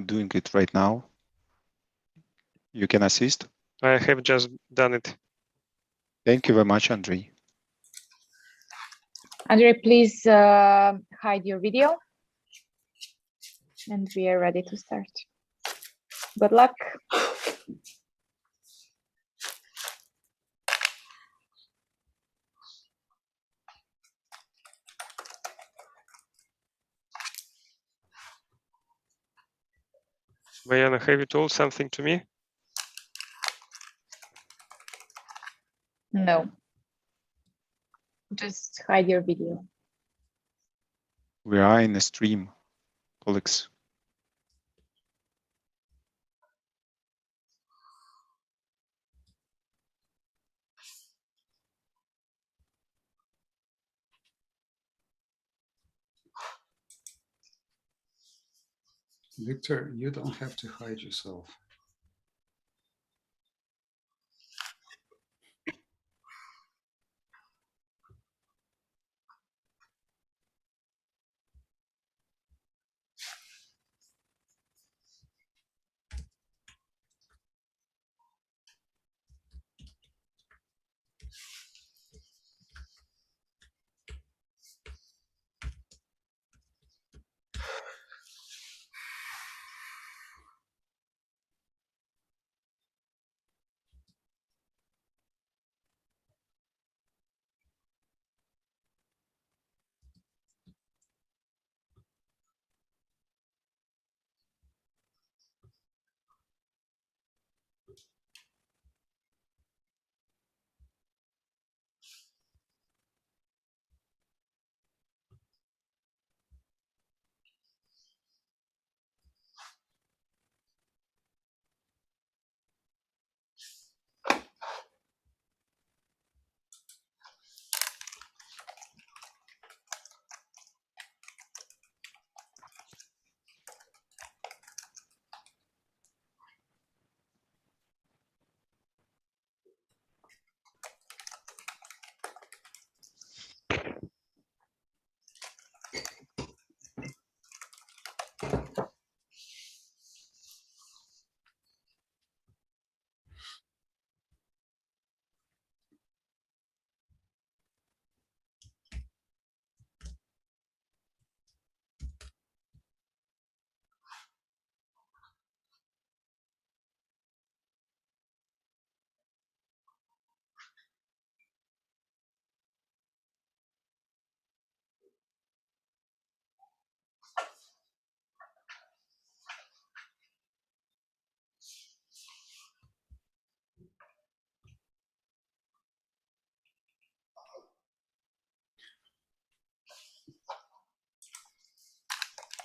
doing it right now. You can assist. I have just done it. Thank you very much, Andrei. Andrei, please hide your video. And we are ready to start. Good luck. Diana, have you told something to me? No. Just hide your video. We are in a stream, colleagues. Victor, you don't have to hide yourself.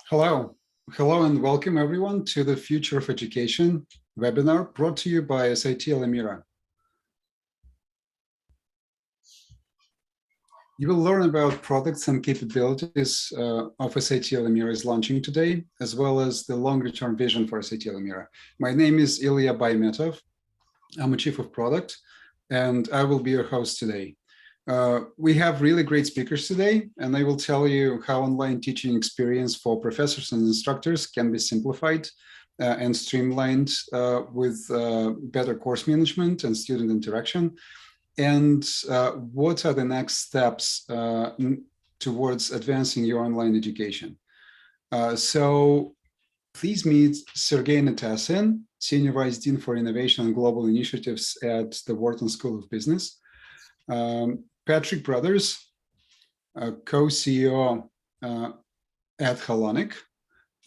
Hello and welcome everyone to the Future of Education webinar brought to you by SIT Alemira. You will learn about products and capabilities of SIT Alemira is launching today, as well as the longer-term vision for SIT Alemira. My name is Ilya Baymetov. I'm a Chief of Product, and I will be your host today. We have really great speakers today, and I will tell you how online teaching experience for professors and instructors can be simplified and streamlined with better course management and student interaction, and what are the next steps towards advancing your online education. So please meet Sergey Natasin, Senior Vice Dean for Innovation and Global Initiatives at the Wharton School of Business. Patrick Brothers, co-CEO at Hellenic,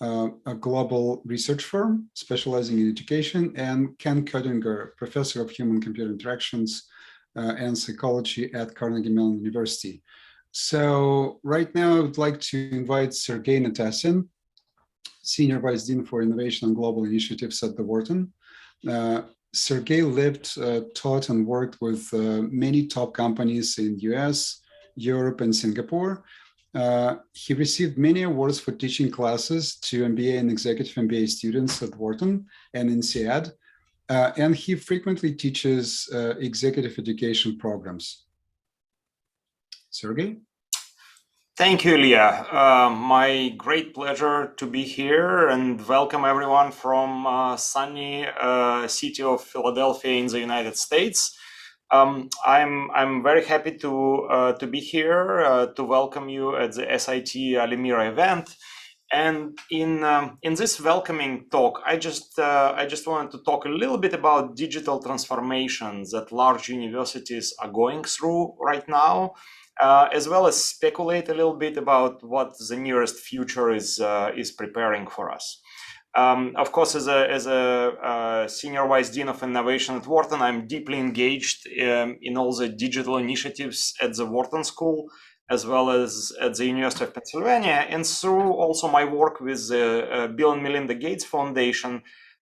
a global research firm specializing in education, and Ken Koedinger, Professor of Human-Computer Interactions and Psychology at Carnegie Mellon University. So right now I would like to invite Sergey Natasin, Senior Vice Dean for Innovation and Global Initiatives at the Wharton. Sergey lived, taught, and worked with many top companies in US, Europe, and Singapore. He received many awards for teaching classes to MBA and Executive MBA students at Wharton and INSEAD, and he frequently teaches executive education programs. Sergey? Thank you, Ilya. My great pleasure to be here and welcome everyone from sunny city of Philadelphia in the United States. I'm very happy to be here to welcome you at the SIT Alemira event. And in this welcoming talk, I just wanted to talk a little bit about digital transformations that large universities are going through right now, as well as speculate a little bit about what the nearest future is preparing for us. Of course, as a senior vice dean of innovation at Wharton, I'm deeply engaged in all the digital initiatives at the Wharton School, as well as at the University of Pennsylvania, and through also my work with the Bill and Melinda Gates Foundation,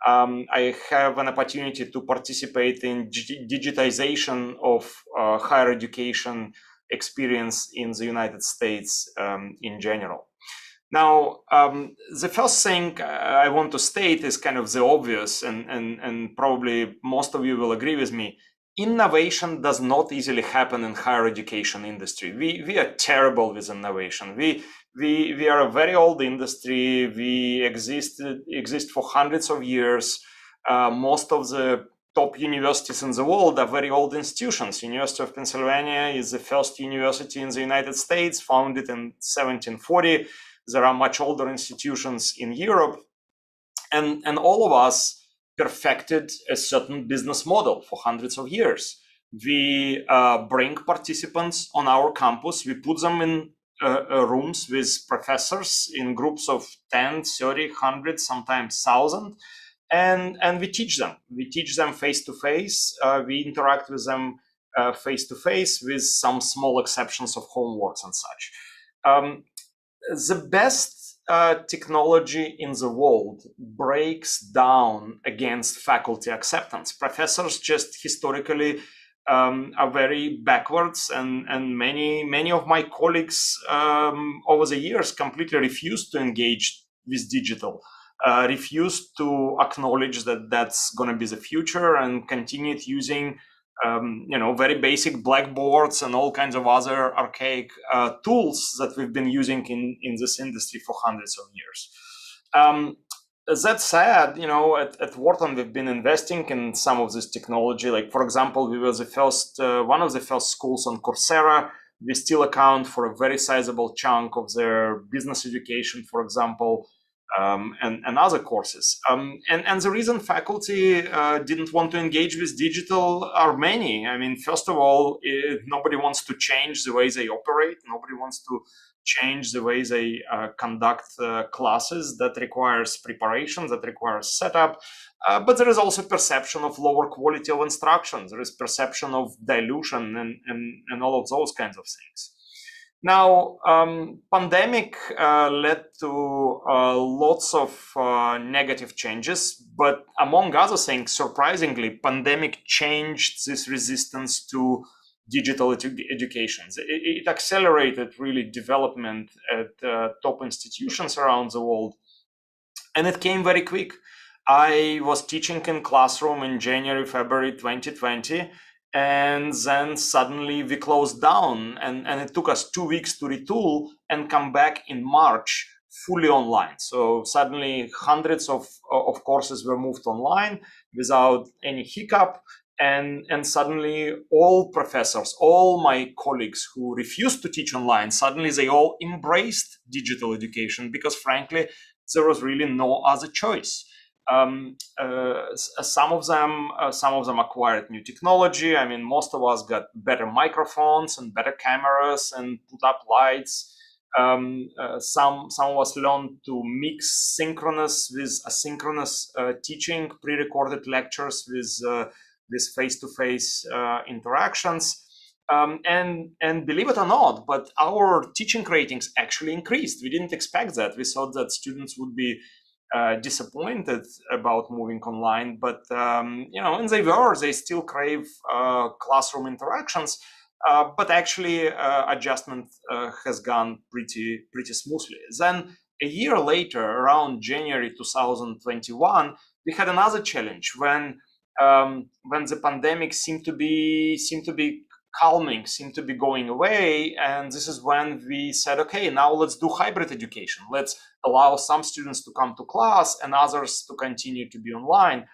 I have an opportunity to participate in digitization of higher education experience in the United States in general. Now, the first thing I want to state is kind of the obvious, and probably most of you will agree with me. Innovation does not easily happen in higher education industry. We are terrible with innovation. We are a very old industry. We exist for hundreds of years. Most of the top universities in the world are very old institutions. University of Pennsylvania is the first university in the United States, founded in 1740. There are much older institutions in Europe, and all of us perfected a certain business model for hundreds of years. We bring participants on our campus, we put them in rooms with professors in groups of 10, 30, 100, sometimes 1,000, and we teach them. We teach them face-to-face, we interact with them face-to-face with some small exceptions of homeworks and such. The best technology in the world breaks down against faculty acceptance. Professors just historically are very backwards, and many of my colleagues over the years completely refused to engage with digital, refused to acknowledge that that's going to be the future, and continued using very basic blackboards and all kinds of other archaic tools that we've been using in this industry for hundreds of years. That said, at Wharton, we've been investing in some of this technology. Like, for example, we were the first, one of the first schools on Coursera. We still account for a very sizable chunk of their business education, for example, and other courses. And the reason faculty didn't want to engage with digital are many. I mean, first of all, nobody wants to change the way they operate. Nobody wants to change the way they conduct classes. That requires preparation, that requires setup. But there is also perception of lower quality of instruction. There is perception of dilution and all of those kinds of things. Now, pandemic led to lots of negative changes, but among other things, surprisingly, pandemic changed this resistance to digital education. It accelerated really development at top institutions around the world, and it came very quick. I was teaching in classroom in January, February 2020. And then suddenly we closed down, and it took us 2 weeks to retool and come back in March fully online. So suddenly hundreds of courses were moved online without any hiccup. And suddenly all professors, all my colleagues who refused to teach online, suddenly they all embraced digital education because frankly, there was really no other choice. Some of them acquired new technology. I mean, most of us got better microphones and better cameras and put up lights. Some of us learned to mix synchronous with asynchronous teaching, pre-recorded lectures with face-to-face interactions. And believe it or not, but our teaching ratings actually increased. We didn't expect that. We thought that students would be disappointed about moving online, but and they still crave classroom interactions. But actually, adjustment has gone pretty smoothly. Then a year later, around January 2021, we had another challenge when the pandemic seemed to be calming seemed to be going away. And this is when we said, okay, now let's do hybrid education. Let's allow some students to come to class and others to continue to be online.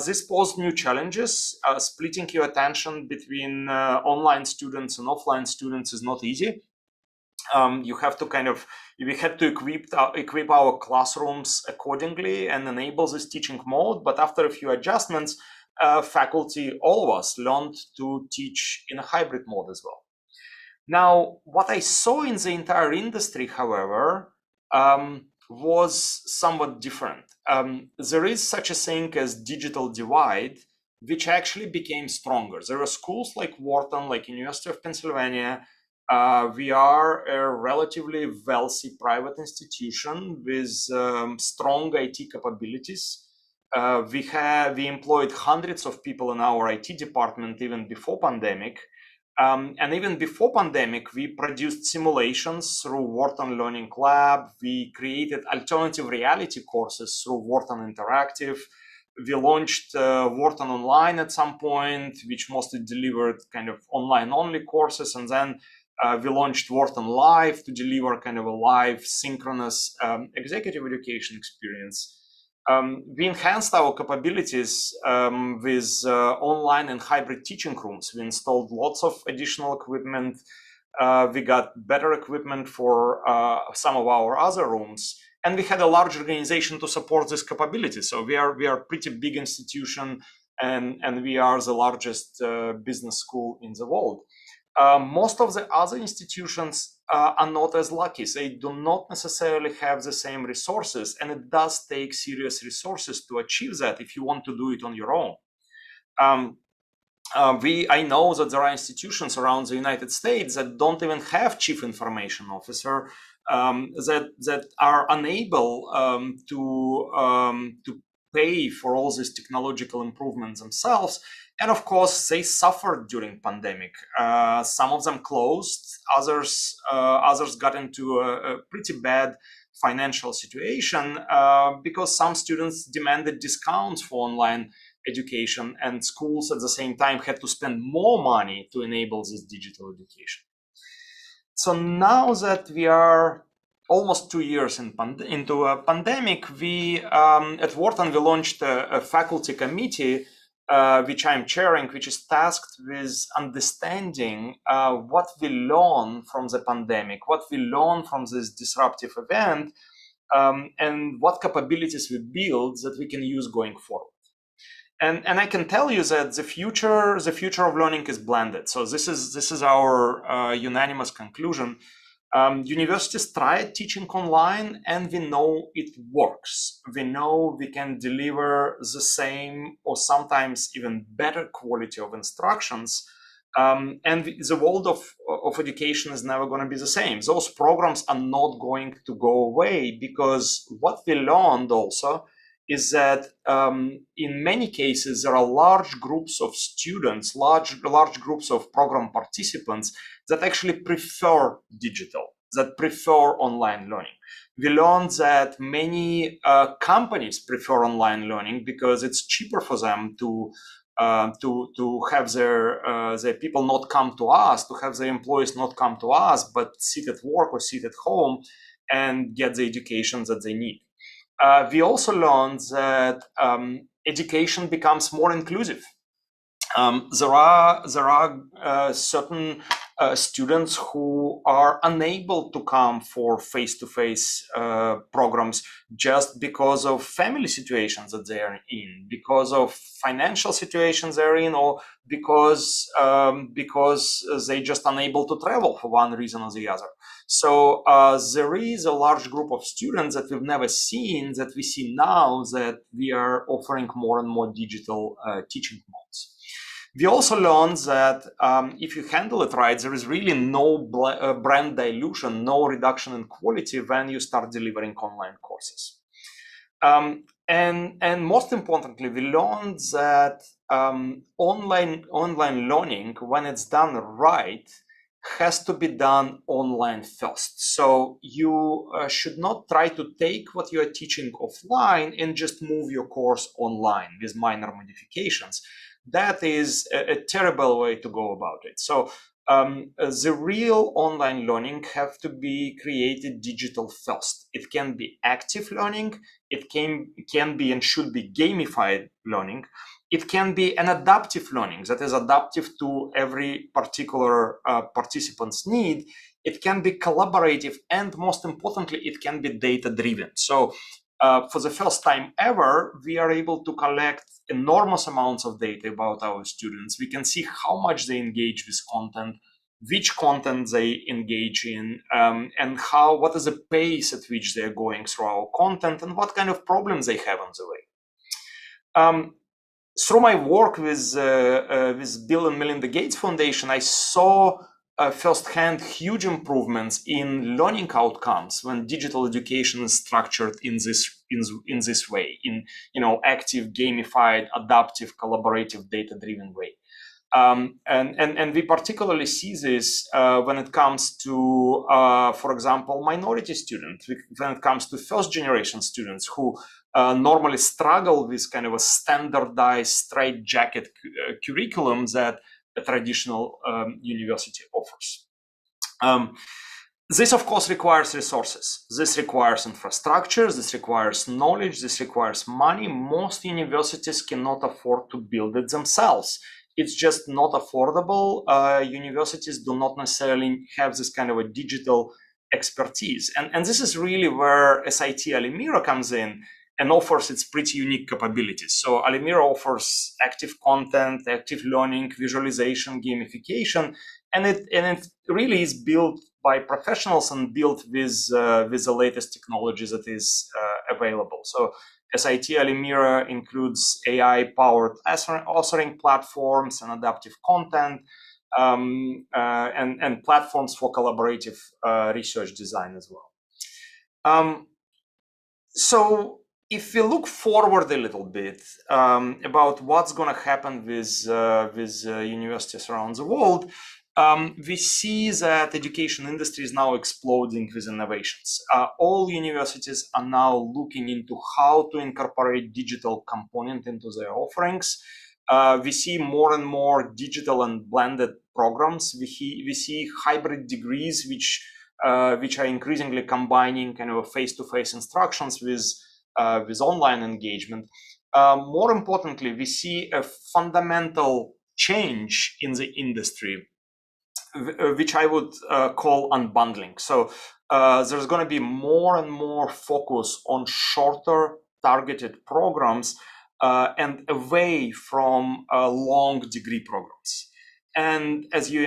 This posed new challenges. Splitting your attention between online students and offline students is not easy. You have to we had to equip our classrooms accordingly and enable this teaching mode. But after a few adjustments, faculty, all of us, learned to teach in a hybrid mode as well. Now, what I saw in the entire industry, however, was somewhat different. There is such a thing as digital divide, which actually became stronger. There are schools like Wharton, like University of Pennsylvania. We are a relatively wealthy private institution with strong IT capabilities. We employed hundreds of people in our IT department even before pandemic. And even before pandemic, we produced simulations through Wharton Learning Lab. We created alternative reality courses through Wharton Interactive. We launched Wharton Online at some point, which mostly delivered kind of online-only courses. And then we launched Wharton Live to deliver kind of a live synchronous executive education experience. We enhanced our capabilities with online and hybrid teaching rooms. We installed lots of additional equipment. We got better equipment for some of our other rooms. And we had a large organization to support this capability. So we are a pretty big institution, and we are the largest business school in the world. Most of the other institutions are not as lucky. They do not necessarily have the same resources, and it does take serious resources to achieve that if you want to do it on your own. I know that there are institutions around the United States that don't even have chief information officer, that are unable to pay for all these technological improvements themselves. And of course, they suffered during pandemic. Some of them closed, others got into a pretty bad financial situation because some students demanded discounts for online education, and schools at the same time had to spend more money to enable this digital education. So now that we are almost 2 years into a pandemic, we at Wharton we launched a faculty committee, which I'm chairing, which is tasked with understanding what we learn from the pandemic, what we learn from this disruptive event, and what capabilities we build that we can use going forward. And I can tell you that the future of learning is blended. So this is our unanimous conclusion. Universities tried teaching online, and we know it works. We know we can deliver the same or sometimes even better quality of instructions. And the world of education is never going to be the same. Those programs are not going to go away, because what we learned also is that in many cases, there are large groups of students, large groups of program participants that actually prefer digital, that prefer online learning. We learned that many companies prefer online learning because it's cheaper for them to have their people not come to us, to have their employees not come to us, but sit at work or sit at home and get the education that they need. We also learned that education becomes more inclusive. There are certain students who are unable to come for face-to-face programs just because of family situations that they are in, because of financial situations they're in, or because they just unable to travel for one reason or the other. So there is a large group of students that we've never seen, that we see now, that we are offering more and more digital teaching modes. We also learned that if you handle it right, there is really no brand dilution, no reduction in quality when you start delivering online courses. And most importantly, we learned that online learning, when it's done right, has to be done online first. So you should not try to take what you are teaching offline and just move your course online with minor modifications. that is a terrible way to go about it. So the real online learning have to be created digital first. It can be active learning. It can be and should be gamified learning. It can be an adaptive learning that is adaptive to every particular participant's need. It can be collaborative, and most importantly, it can be data-driven. So for the first time ever, we are able to collect enormous amounts of data about our students. We can see how much they engage with content, which content they engage in, and what is the pace at which they're going through our content, and what kind of problems they have on the way. Through my work with Bill and Melinda Gates Foundation, I saw firsthand huge improvements in learning outcomes when digital education is structured in this way, in active, gamified, adaptive, collaborative, data-driven way. And we particularly see this when it comes to, for example, minority students, when it comes to first-generation students who normally struggle with kind of a standardized straitjacket curriculum that a traditional university offers. This, of course, requires resources. This requires infrastructure. This requires knowledge. This requires money. Most universities cannot afford to build it themselves. It's just not affordable. Universities do not necessarily have this kind of a digital expertise. And this is really where SIT Alemira comes in and offers its pretty unique capabilities. So Alemira offers active content, active learning, visualization, gamification, and it really is built by professionals and built with the latest technology that is available. So SIT Alemira includes AI-powered authoring platforms and adaptive content, and platforms for collaborative research design as well. So if we look forward a little bit about what's going to happen with universities around the world, we see that education industry is now exploding with innovations. All universities are now looking into how to incorporate digital component into their offerings. We see more and more digital and blended programs. We see hybrid degrees, which are increasingly combining kind of face-to-face instructions with online engagement. More importantly, we see a fundamental change in the industry, which I would call unbundling. So there's going to be more and more focus on shorter targeted programs and away from long degree programs. And as you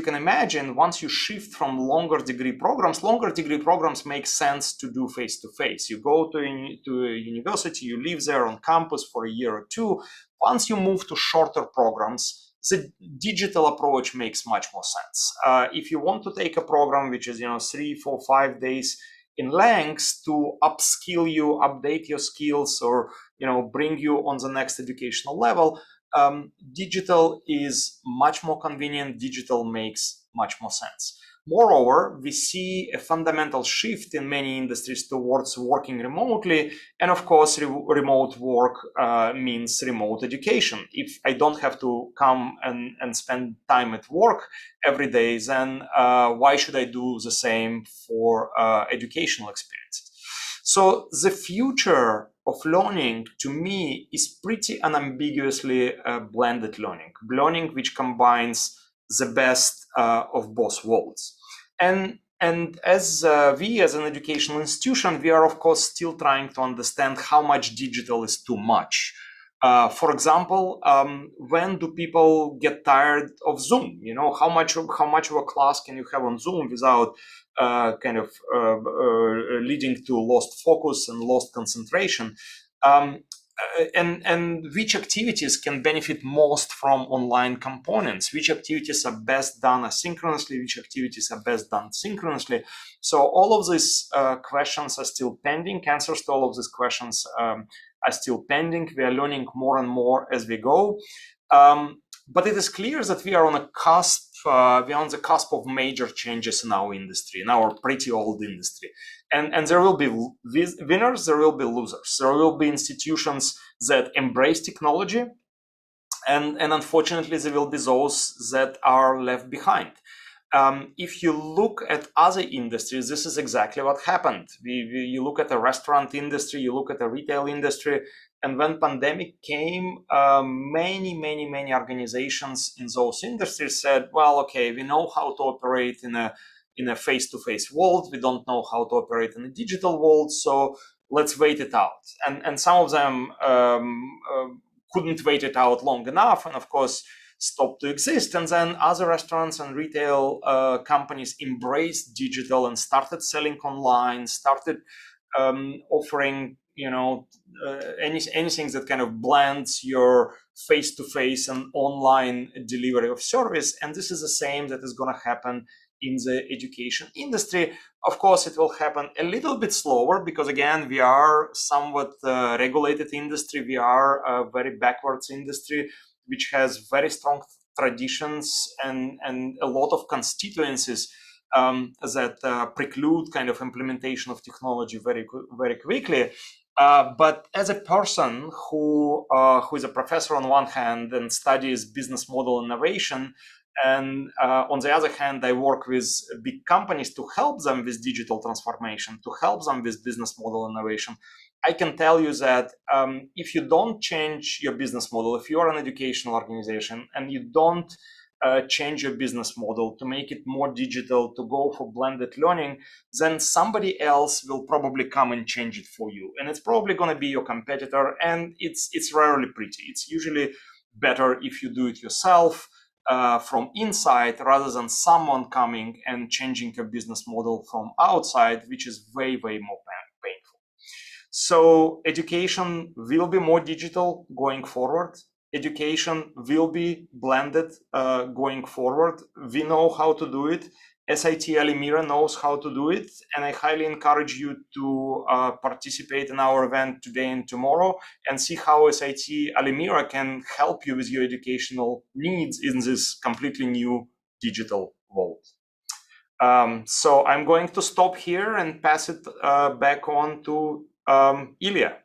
can imagine, once you shift from longer degree programs make sense to do face-to-face. You go to a university, you live there on campus for a year or two. Once you move to shorter programs, the digital approach makes much more sense. If you want to take a program which is 3, 4, 5 days in length to upskill you, update your skills, or bring you on the next educational level, digital is much more convenient. Digital makes much more sense. Moreover, we see a fundamental shift in many industries towards working remotely. And of course, remote work means remote education. If I don't have to come and spend time at work every day, then why should I do the same for educational experiences? So the future of learning, to me, is pretty unambiguously blended learning which combines the best of both worlds. And as we, as an educational institution, we are, of course, still trying to understand how much digital is too much. For example, when do people get tired of Zoom? How much of a class can you have on Zoom without leading to lost focus and lost concentration? And which activities can benefit most from online components? Which activities are best done asynchronously? Which activities are best done synchronously? So all of these questions are still pending. Answers to all of these questions are still pending. We are learning more and more as we go. But it is clear that we are on a cusp. We are on the cusp of major changes in our industry, in our pretty old industry. And there will be winners, there will be losers. There will be institutions that embrace technology and unfortunately, there will be those that are left behind. If you look at other industries, this is exactly what happened. You look at the restaurant industry, you look at the retail industry, and when pandemic came, many organizations in those industries said, well, okay, we know how to operate in a face-to-face world. We don't know how to operate in a digital world, so let's wait it out. And some of them couldn't wait it out long enough, and of course, stopped to exist. And then other restaurants and retail companies embraced digital and started selling online, started offering, anything that kind of blends your face-to-face and online delivery of service. And this is the same that is going to happen in the education industry. Of course, it will happen a little bit slower because, again, we are somewhat regulated industry. We are a very backwards industry, which has very strong traditions and a lot of constituencies that preclude kind of implementation of technology very quickly. But as a person who is a professor on one hand and studies business model innovation, and on the other hand, I work with big companies to help them with digital transformation, to help them with business model innovation. I can tell you that if you don't change your business model, if you are an educational organization and you don't change your business model to make it more digital, to go for blended learning, then somebody else will probably come and change it for you. And it's probably going to be your competitor, and it's rarely pretty. It's usually better if you do it yourself from inside rather than someone coming and changing your business model from outside, which is way more painful. So education will be more digital going forward. Education will be blended going forward. We know how to do it. SIT Alemira knows how to do it. And I highly encourage you to participate in our event today and tomorrow and see how SIT Alemira can help you with your educational needs in this completely new digital world. So I'm going to stop here and pass it back on to Ilya.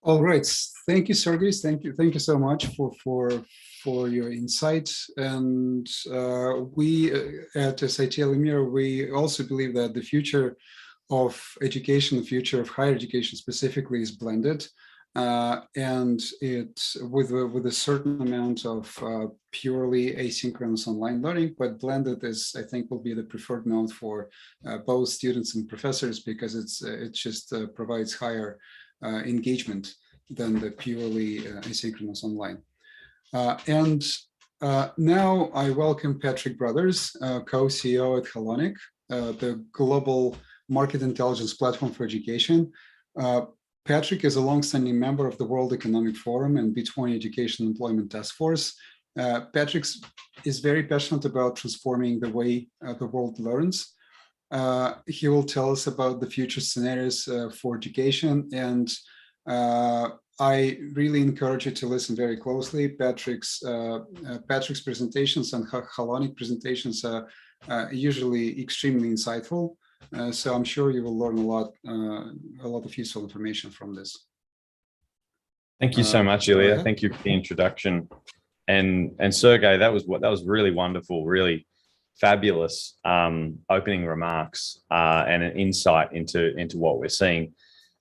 All right, thank you, Sergey. Thank you so much for your insights. And we at SIT Alemira, we also believe that the future of education, the future of higher education specifically, is blended, and it's with a certain amount of purely asynchronous online learning, but blended is, I think, will be the preferred mode for both students and professors, because it just provides higher engagement than the purely asynchronous online. And now I welcome Patrick Brothers, co-CEO at Hellenic, the global market intelligence platform for education. Patrick is a longstanding member of the World Economic Forum and B20 Education Employment Task Force. Patrick is very passionate about transforming the way the world learns. He will tell us about the future scenarios for education, and I really encourage you to listen very closely. Patrick's presentations and Hellenic presentations are usually extremely insightful. So I'm sure you will learn a lot of useful information from this. Thank you so much, Ilya. Thank you for the introduction. And Sergey, that was really wonderful, really fabulous opening remarks and an insight into what we're seeing.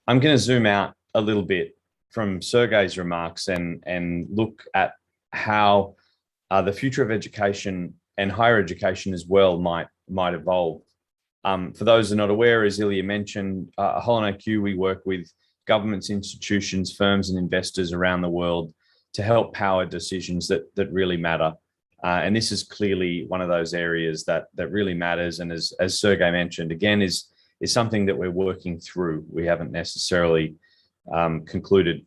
I'm going to zoom out a little bit from Sergey's remarks and look at how the future of education and higher education as well might evolve. For those who are not aware, as Ilya mentioned, at HolonIQ, we work with governments, institutions, firms, and investors around the world to help power decisions that really matter. And this is clearly one of those areas that really matters. And as Sergey mentioned, again, is something that we're working through. We haven't necessarily concluded.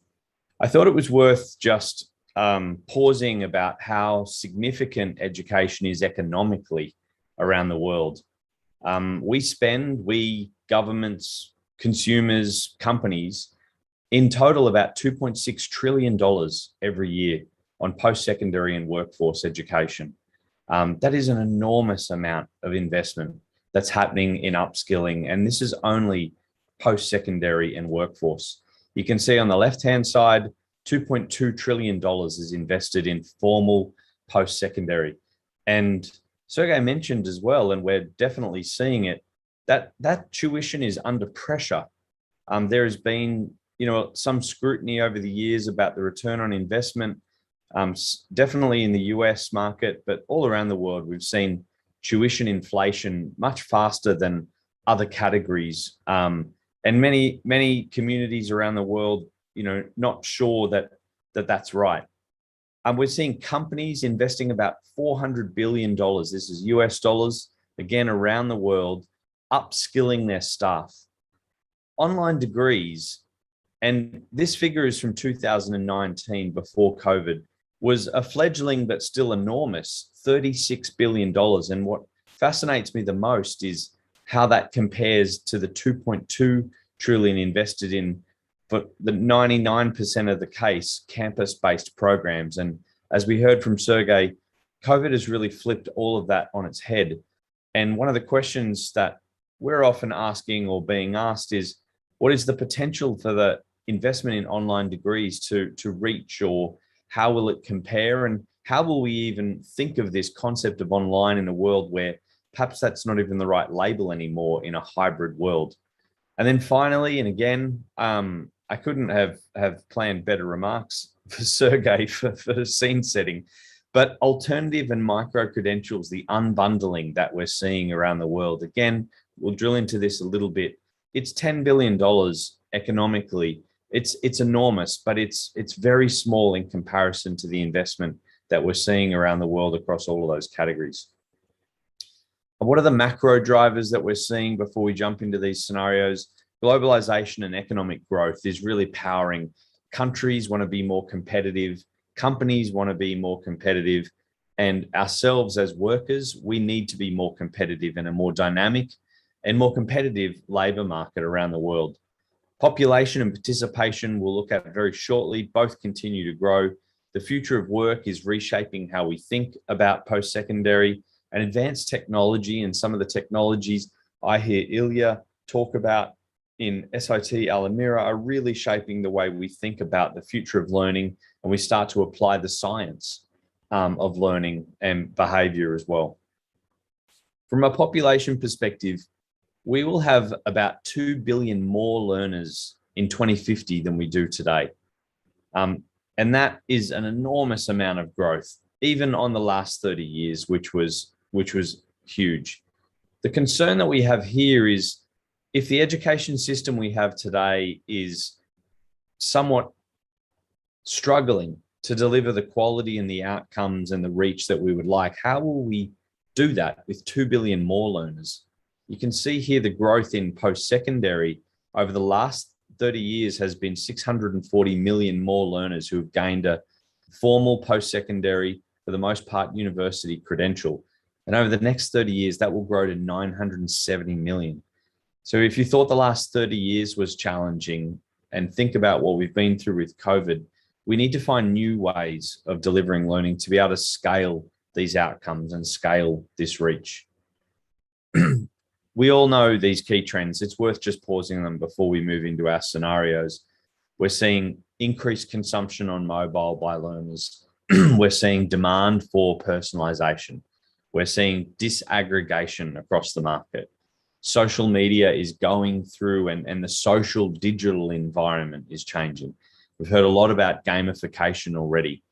I thought it was worth just pausing about how significant education is economically around the world. We governments, consumers, companies, in total about $2.6 trillion every year on post-secondary and workforce education. That is an enormous amount of investment that's happening in upskilling, and this is only post-secondary and workforce. You can see on the left-hand side, $2.2 trillion is invested in formal post-secondary. And Sergey mentioned as well, and we're definitely seeing it, that tuition is under pressure. There has been, some scrutiny over the years about the return on investment, definitely in the US market, but all around the world, we've seen tuition inflation much faster than other categories. And many communities around the world, not sure that's right. We're seeing companies investing about $400 billion. This is US dollars, again, around the world, upskilling their staff. Online degrees, and this figure is from 2019, before COVID, was a fledgling but still enormous, $36 billion. And what fascinates me the most is how that compares to the 2.2 trillion invested in, for the 99% of the case, campus-based programs. And as we heard from Sergey, COVID has really flipped all of that on its head. And one of the questions that we're often asking or being asked is, what is the potential for the investment in online degrees to reach, or how will it compare? And how will we even think of this concept of online in a world where perhaps that's not even the right label anymore in a hybrid world? And then finally, and again, I couldn't have planned better remarks for Sergey for the scene setting, but alternative and micro credentials, the unbundling that we're seeing around the world. Again, we'll drill into this a little bit. It's $10 billion economically. It's enormous, but it's very small in comparison to the investment that we're seeing around the world across all of those categories. What are the macro drivers that we're seeing before we jump into these scenarios? Globalization and economic growth is really powering. Countries want to be more competitive. Companies want to be more competitive. And ourselves as workers, we need to be more competitive in a more dynamic and more competitive labor market around the world. Population and participation we'll look at very shortly. Both continue to grow. The future of work is reshaping how we think about post-secondary, and advanced technology, and some of the technologies I hear Ilya talk about in SIT Alemira are really shaping the way we think about the future of learning, and we start to apply the science of learning and behavior as well. From a population perspective, we will have about 2 billion more learners in 2050 than we do today. And that is an enormous amount of growth, even on the last 30 years, which was huge. The concern that we have here is, if the education system we have today is somewhat struggling to deliver the quality and the outcomes and the reach that we would like, how will we do that with 2 billion more learners? You can see here the growth in post-secondary over the last 30 years has been 640 million more learners who have gained a formal post-secondary, for the most part, university credential. And over the next 30 years, that will grow to 970 million. So if you thought the last 30 years was challenging, and think about what we've been through with COVID, we need to find new ways of delivering learning to be able to scale these outcomes and scale this reach. We all know these key trends. It's worth just pausing them before we move into our scenarios. We're seeing increased consumption on mobile by learners. We're seeing demand for personalization. We're seeing disaggregation across the market. Social media is going through, and the social digital environment is changing. We've heard a lot about gamification already.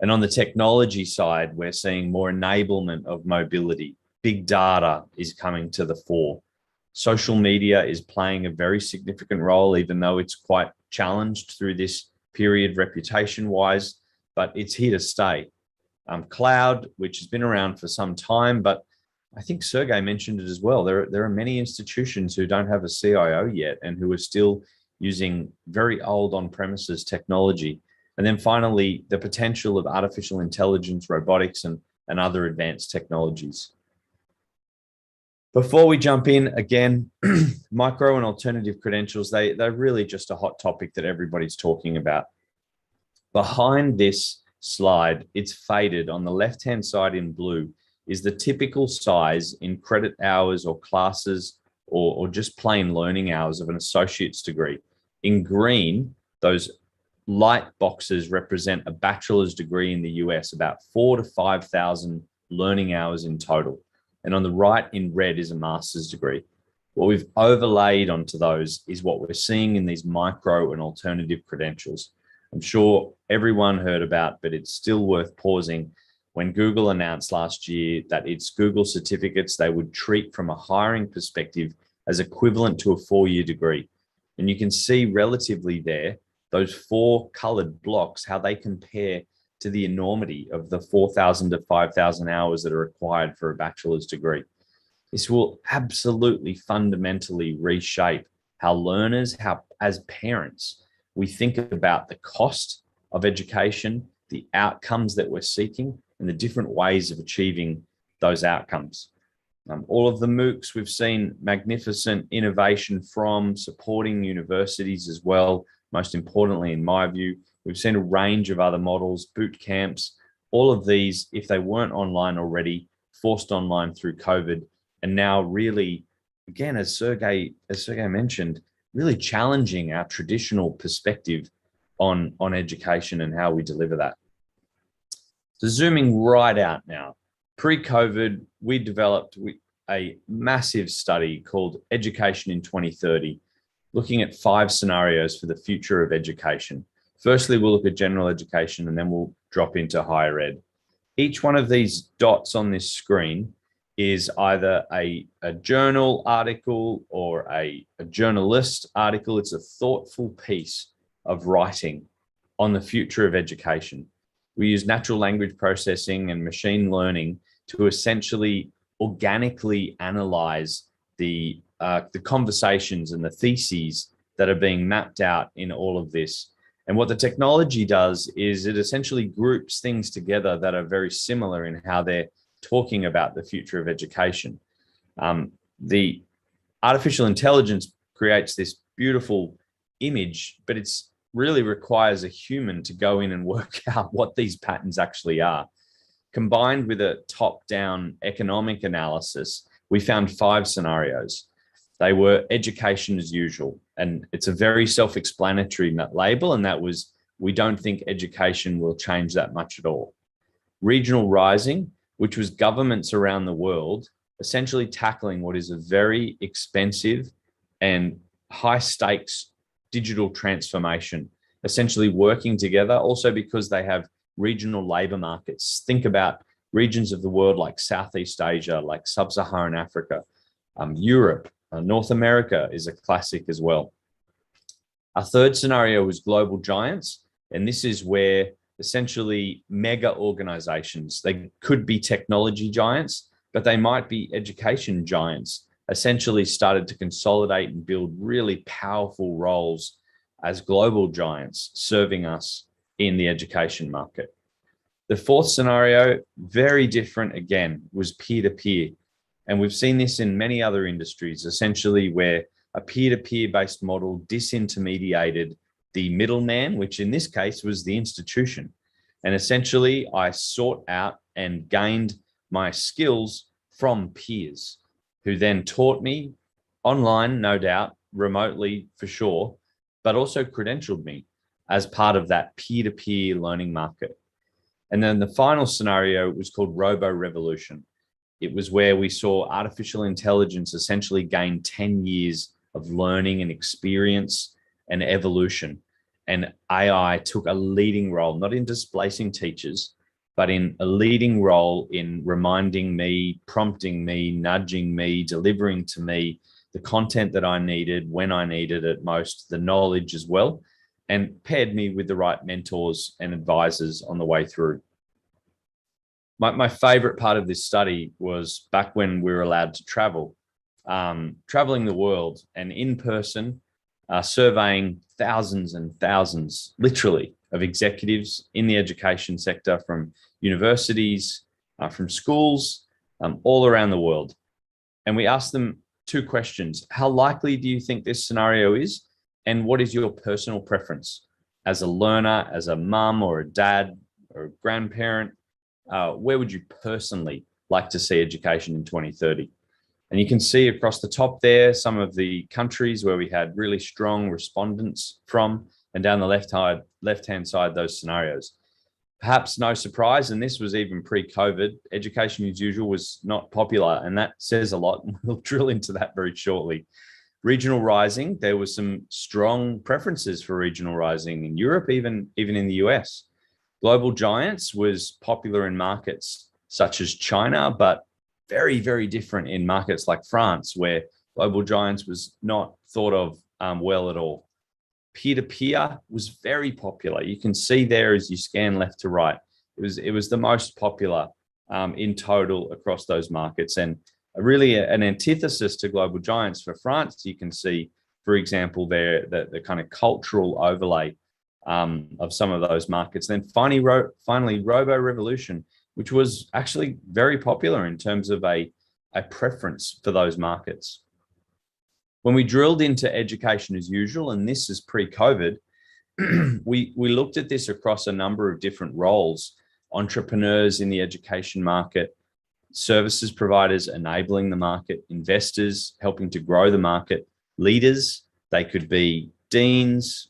And on the technology side, we're seeing more enablement of mobility. Big data is coming to the fore. Social media is playing a very significant role, even though it's quite challenged through this period reputation-wise, but it's here to stay. Cloud, which has been around for some time, but I think Sergey mentioned it as well. There are many institutions who don't have a CIO yet and who are still using very old on-premises technology. And then finally, the potential of artificial intelligence, robotics, and other advanced technologies. Before we jump in, again, micro and alternative credentials, they're really just a hot topic that everybody's talking about. Behind this slide, it's faded. On the left-hand side in blue is the typical size in credit hours or classes or just plain learning hours of an associate's degree. In green, those light boxes represent a bachelor's degree in the US, about 4,000 to 5,000 learning hours in total. And on the right in red is a master's degree. What we've overlaid onto those is what we're seeing in these micro and alternative credentials. I'm sure everyone heard about, but it's still worth pausing. When Google announced last year that its Google certificates they would treat from a hiring perspective as equivalent to a 4-year degree. And you can see relatively there, those 4 colored blocks, how they compare to the enormity of the 4,000 to 5,000 hours that are required for a bachelor's degree. This will absolutely fundamentally reshape how learners, how as parents, we think about the cost of education, the outcomes that we're seeking, and the different ways of achieving those outcomes. All of the MOOCs, we've seen magnificent innovation from supporting universities as well. Most importantly, in my view, we've seen a range of other models, boot camps, all of these, if they weren't online already, forced online through COVID, and now really, again, as Sergey mentioned, really challenging our traditional perspective on education and how we deliver that. So zooming right out now, pre-COVID, we developed a massive study called Education in 2030, looking at 5 scenarios for the future of education. Firstly, we'll look at general education, and then we'll drop into higher ed. Each one of these dots on this screen is either a journal article or a journalist article. It's a thoughtful piece of writing on the future of education. We use natural language processing and machine learning to essentially organically analyze the conversations and the theses that are being mapped out in all of this. And what the technology does is it essentially groups things together that are very similar in how they're talking about the future of education. The artificial intelligence creates this beautiful image, but it's really requires a human to go in and work out what these patterns actually are. Combined with a top-down economic analysis, we found 5 scenarios. They were education as usual, and it's a very self-explanatory label, and that was, we don't think education will change that much at all. Regional rising, which was governments around the world essentially tackling what is a very expensive and high stakes digital transformation, essentially working together, also because they have regional labor markets. Think about regions of the world like Southeast Asia, like Sub-Saharan Africa, Europe, North America is a classic as well. Our third scenario was global giants, and this is where essentially mega organizations, they could be technology giants, but they might be education giants, essentially started to consolidate and build really powerful roles as global giants serving us in the education market. The fourth scenario, very different again, was peer-to-peer. And we've seen this in many other industries, essentially where a peer-to-peer based model disintermediated the middleman, which in this case was the institution. And essentially I sought out and gained my skills from peers who then taught me online, no doubt, remotely for sure, but also credentialed me as part of that peer-to-peer learning market. And then the final scenario was called robo-revolution. It was where we saw artificial intelligence essentially gain 10 years of learning and experience and evolution. And AI took a leading role, not in displacing teachers, but in a leading role in reminding me, prompting me, nudging me, delivering to me the content that I needed, when I needed it most, the knowledge as well, and paired me with the right mentors and advisors on the way through. My favorite part of this study was back when we were allowed to travel, traveling the world and in person, surveying thousands and thousands, literally, of executives in the education sector from universities, from schools, all around the world. And we asked them 2 questions. How likely do you think this scenario is? And what is your personal preference as a learner, as a mum or a dad or a grandparent? Where would you personally like to see education in 2030? And you can see across the top there, some of the countries where we had really strong respondents from, and down the left-hand side, those scenarios. Perhaps no surprise, and this was even pre-COVID, education as usual was not popular, and that says a lot. We'll drill into that very shortly. Regional rising, there was some strong preferences for regional rising in Europe, even in the US. Global giants was popular in markets such as China, but very, very different in markets like France, where global giants was not thought of well at all. Peer-to-peer was very popular. You can see there as you scan left to right, it was the most popular in total across those markets, and really an antithesis to global giants. For France, you can see, for example, there the kind of cultural overlay of some of those markets. Then finally, robo-revolution, which was actually very popular in terms of a preference for those markets. When we drilled into education as usual, and this is pre-COVID, we looked at this across a number of different roles: entrepreneurs in the education market, services providers enabling the market, investors helping to grow the market, leaders, they could be deans,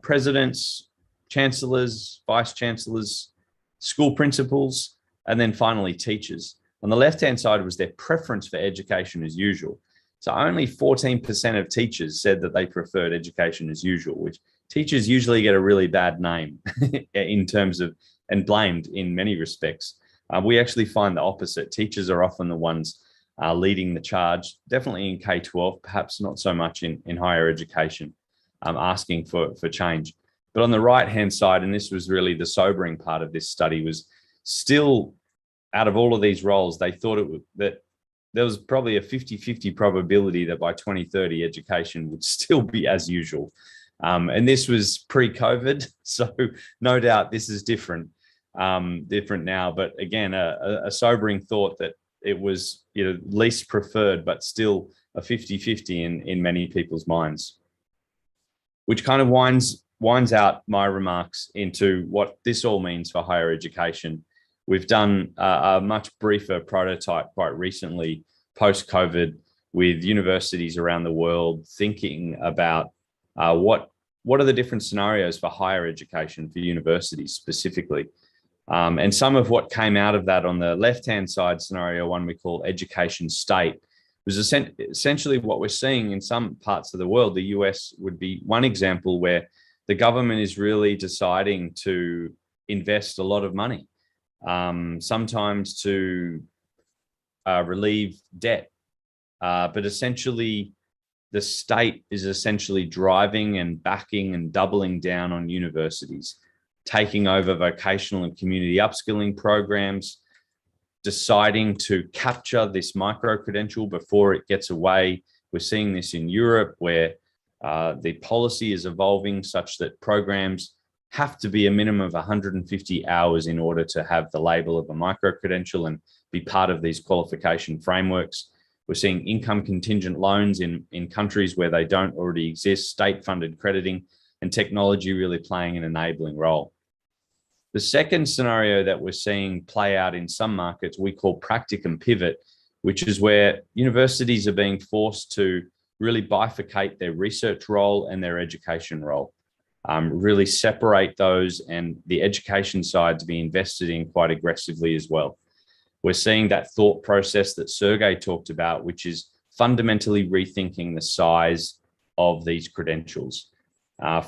presidents, chancellors, vice chancellors, school principals, and then finally teachers. On the left-hand side was their preference for education as usual. So only 14% of teachers said that they preferred education as usual, which teachers usually get a really bad name in terms of, and blamed in many respects. We actually find the opposite. Teachers are often the ones leading the charge, definitely in K-12, perhaps not so much in higher education, asking for change. But on the right-hand side, and this was really the sobering part of this study, was still out of all of these roles, they thought that there was probably a 50-50 probability that by 2030, education would still be as usual. And this was pre-COVID, so no doubt this is different now. But again, a sobering thought that it was least preferred, but still a 50-50 in many people's minds, which kind of winds out my remarks into what this all means for higher education. We've done a much briefer prototype quite recently, post-COVID, with universities around the world thinking about what are the different scenarios for higher education for universities specifically. And some of what came out of that on the left-hand side, scenario one we call education state, was essentially what we're seeing in some parts of the world. The US would be one example where the government is really deciding to invest a lot of money, sometimes to relieve debt. But essentially, the state is essentially driving and backing and doubling down on universities, taking over vocational and community upskilling programs, deciding to capture this micro-credential before it gets away. We're seeing this in Europe, where the policy is evolving such that programs have to be a minimum of 150 hours in order to have the label of a micro-credential and be part of these qualification frameworks. We're seeing income contingent loans in countries where they don't already exist, state-funded crediting, and technology really playing an enabling role. The second scenario that we're seeing play out in some markets we call practicum pivot, which is where universities are being forced to really bifurcate their research role and their education role, really separate those, and the education side to be invested in quite aggressively as well. We're seeing that thought process that Sergey talked about, which is fundamentally rethinking the size of these credentials.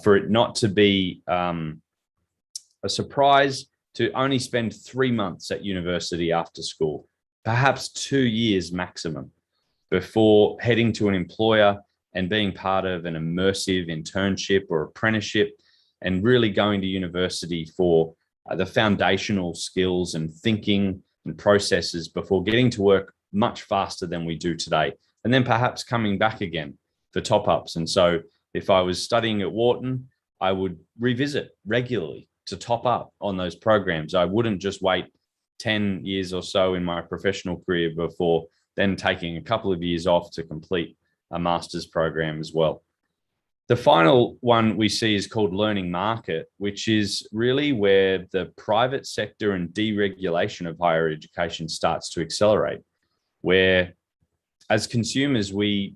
For it not to be a surprise to only spend 3 months at university after school, perhaps 2 years maximum, before heading to an employer and being part of an immersive internship or apprenticeship, and really going to university for the foundational skills and thinking and processes before getting to work much faster than we do today, and then perhaps coming back again for top-ups. And so if I was studying at Wharton, I would revisit regularly to top up on those programs. I wouldn't just wait 10 years or so in my professional career before then taking a couple of years off to complete a master's program as well. The final one we see is called learning market, which is really where the private sector and deregulation of higher education starts to accelerate, where as consumers, we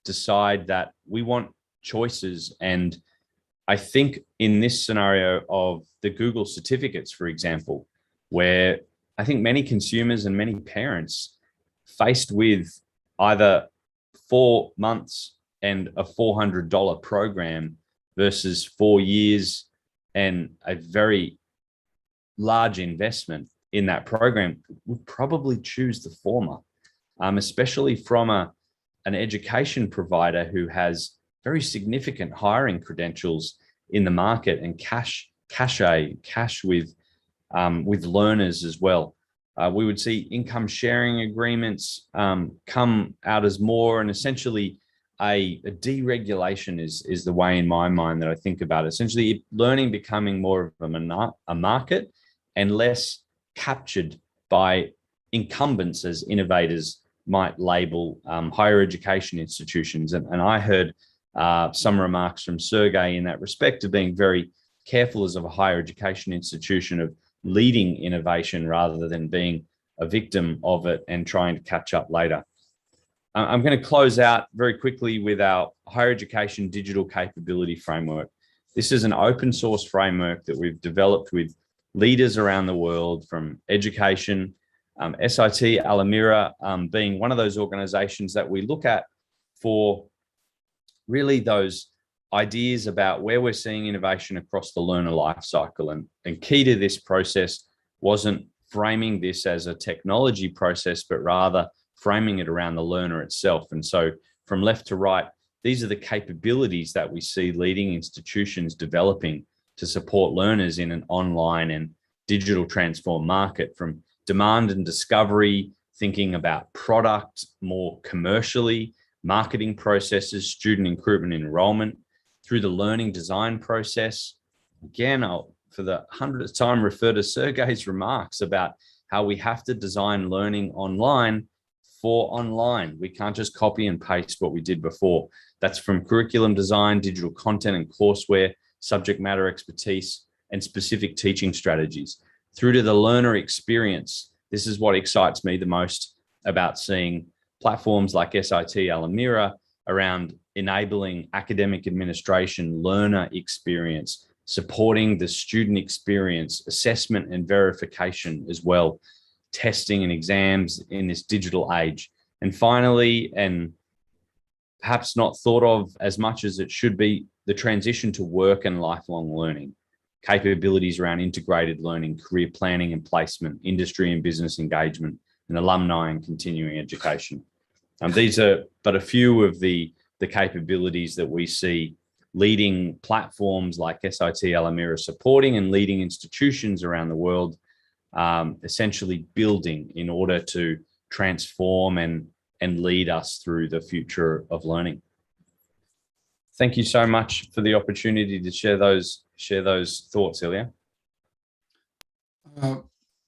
decide that we want choices. And I think in this scenario of the Google certificates, for example, where I think many consumers and many parents faced with either 4 months and a $400 program versus 4 years and a very large investment in that program, would probably choose the former, especially from an education provider who has very significant hiring credentials in the market and cash with learners as well. We would see income sharing agreements come out as more, and essentially a deregulation is the way in my mind that I think about it. Essentially learning becoming more of a market and less captured by incumbents, as innovators might label higher education institutions. And I heard some remarks from Sergey in that respect of being very careful as of a higher education institution of leading innovation rather than being a victim of it and trying to catch up later. I'm going to close out very quickly with our higher education digital capability framework. This is an open source framework that we've developed with leaders around the world from education, SIT, Alemira being one of those organizations that we look at for really those ideas about where we're seeing innovation across the learner life cycle. And key to this process wasn't framing this as a technology process, but rather framing it around the learner itself. And so from left to right, these are the capabilities that we see leading institutions developing to support learners in an online and digital transform market, from demand and discovery, thinking about product more commercially, marketing processes, student recruitment and enrollment, through the learning design process. Again, I'll, for the 100th time, refer to Sergey's remarks about how we have to design learning online for online. We can't just copy and paste what we did before. That's from curriculum design, digital content and courseware, subject matter expertise, and specific teaching strategies, through to the learner experience. This is what excites me the most about seeing platforms like SIT Alemira around enabling academic administration, learner experience, supporting the student experience, assessment and verification as well, testing and exams in this digital age. And finally, and perhaps not thought of as much as it should be, the transition to work and lifelong learning, capabilities around integrated learning, career planning and placement, industry and business engagement, and alumni and continuing education. These are but a few of the capabilities that we see leading platforms like SIT Alemira supporting, and leading institutions around the world essentially building in order to transform and lead us through the future of learning. Thank you so much for the opportunity to share those thoughts, Ilya.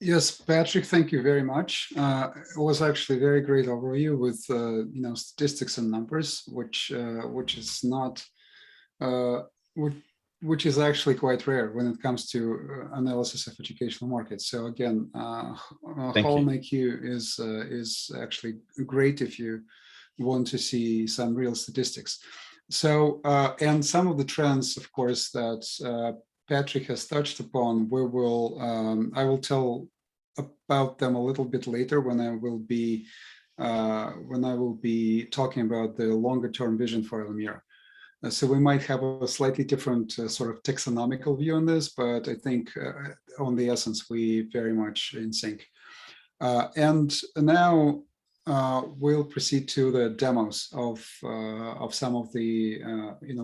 Yes, Patrick, thank you very much. It was actually a very great overview with statistics and numbers, which is not which is actually quite rare when it comes to analysis of educational markets. So again, Holm IQ is actually great if you want to see some real statistics. So and some of the trends, of course, that Patrick has touched upon, we will I will tell about them a little bit later when I will be talking about the longer term vision for Alemira. So we might have a slightly different sort of taxonomical view on this, but I think on the essence, we very much in sync. And now we'll proceed to the demos of some of the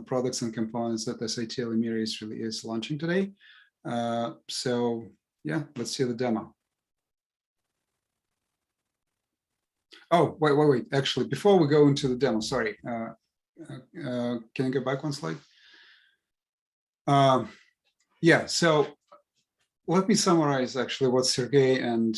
products and components that SIT Alemira is launching today. So yeah, let's see the demo. Oh, wait. Actually, before we go into the demo, sorry. Can you go back one slide? Yeah, so let me summarize actually what Sergey and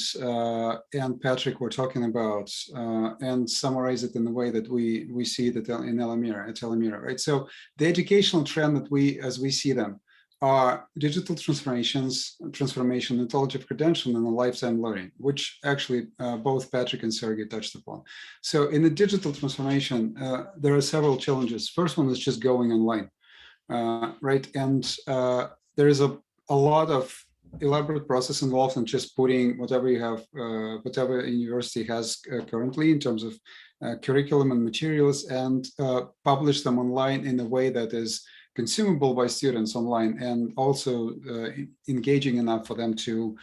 Patrick were talking about, and summarize it in the way that we see it in Alemira, right? So the educational trend that as we see them, are digital transformation, ontology of credential, and a lifetime learning, which actually both Patrick and Sergey touched upon. So in the digital transformation, there are several challenges. First one is just going online, right? And there is a lot of elaborate process involved in just putting whatever you have, whatever university has currently in terms of curriculum and materials, and publish them online in a way that is consumable by students online, and also engaging enough for them to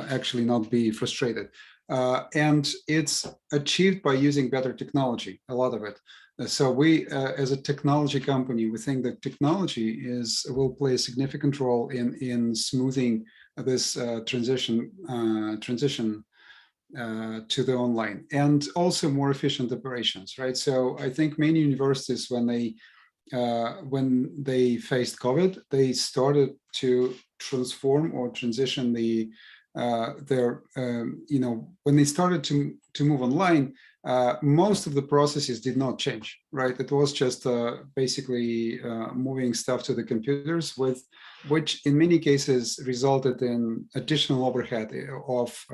actually not be frustrated. And it's achieved by using better technology, a lot of it. So we, as a technology company, we think that technology will play a significant role in smoothing this transition to the online, and also more efficient operations, right? So I think many universities, when they faced COVID, they started to transform or transition when they started to move online, most of the processes did not change, right? It was just basically moving stuff to the computers, which in many cases resulted in additional overhead of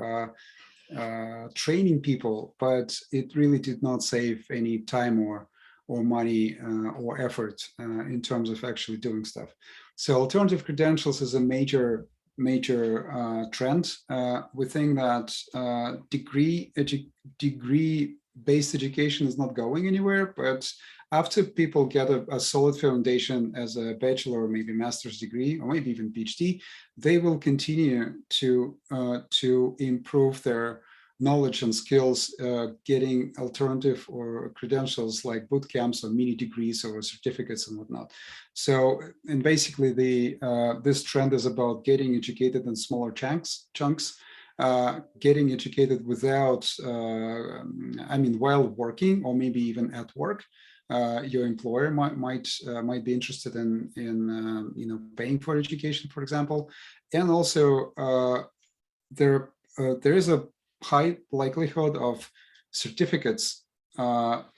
training people, but it really did not save any time or money or effort in terms of actually doing stuff. So alternative credentials is a major trend. We think that degree-based education is not going anywhere, but after people get a solid foundation as a bachelor or maybe master's degree, or maybe even PhD, they will continue to improve their knowledge and skills, getting alternative or credentials like boot camps or mini degrees or certificates and whatnot. So, and basically this trend is about getting educated in smaller chunks, getting educated without, while working or maybe even at work. Your employer might be interested in paying for education, for example, and also there is a high likelihood of certificates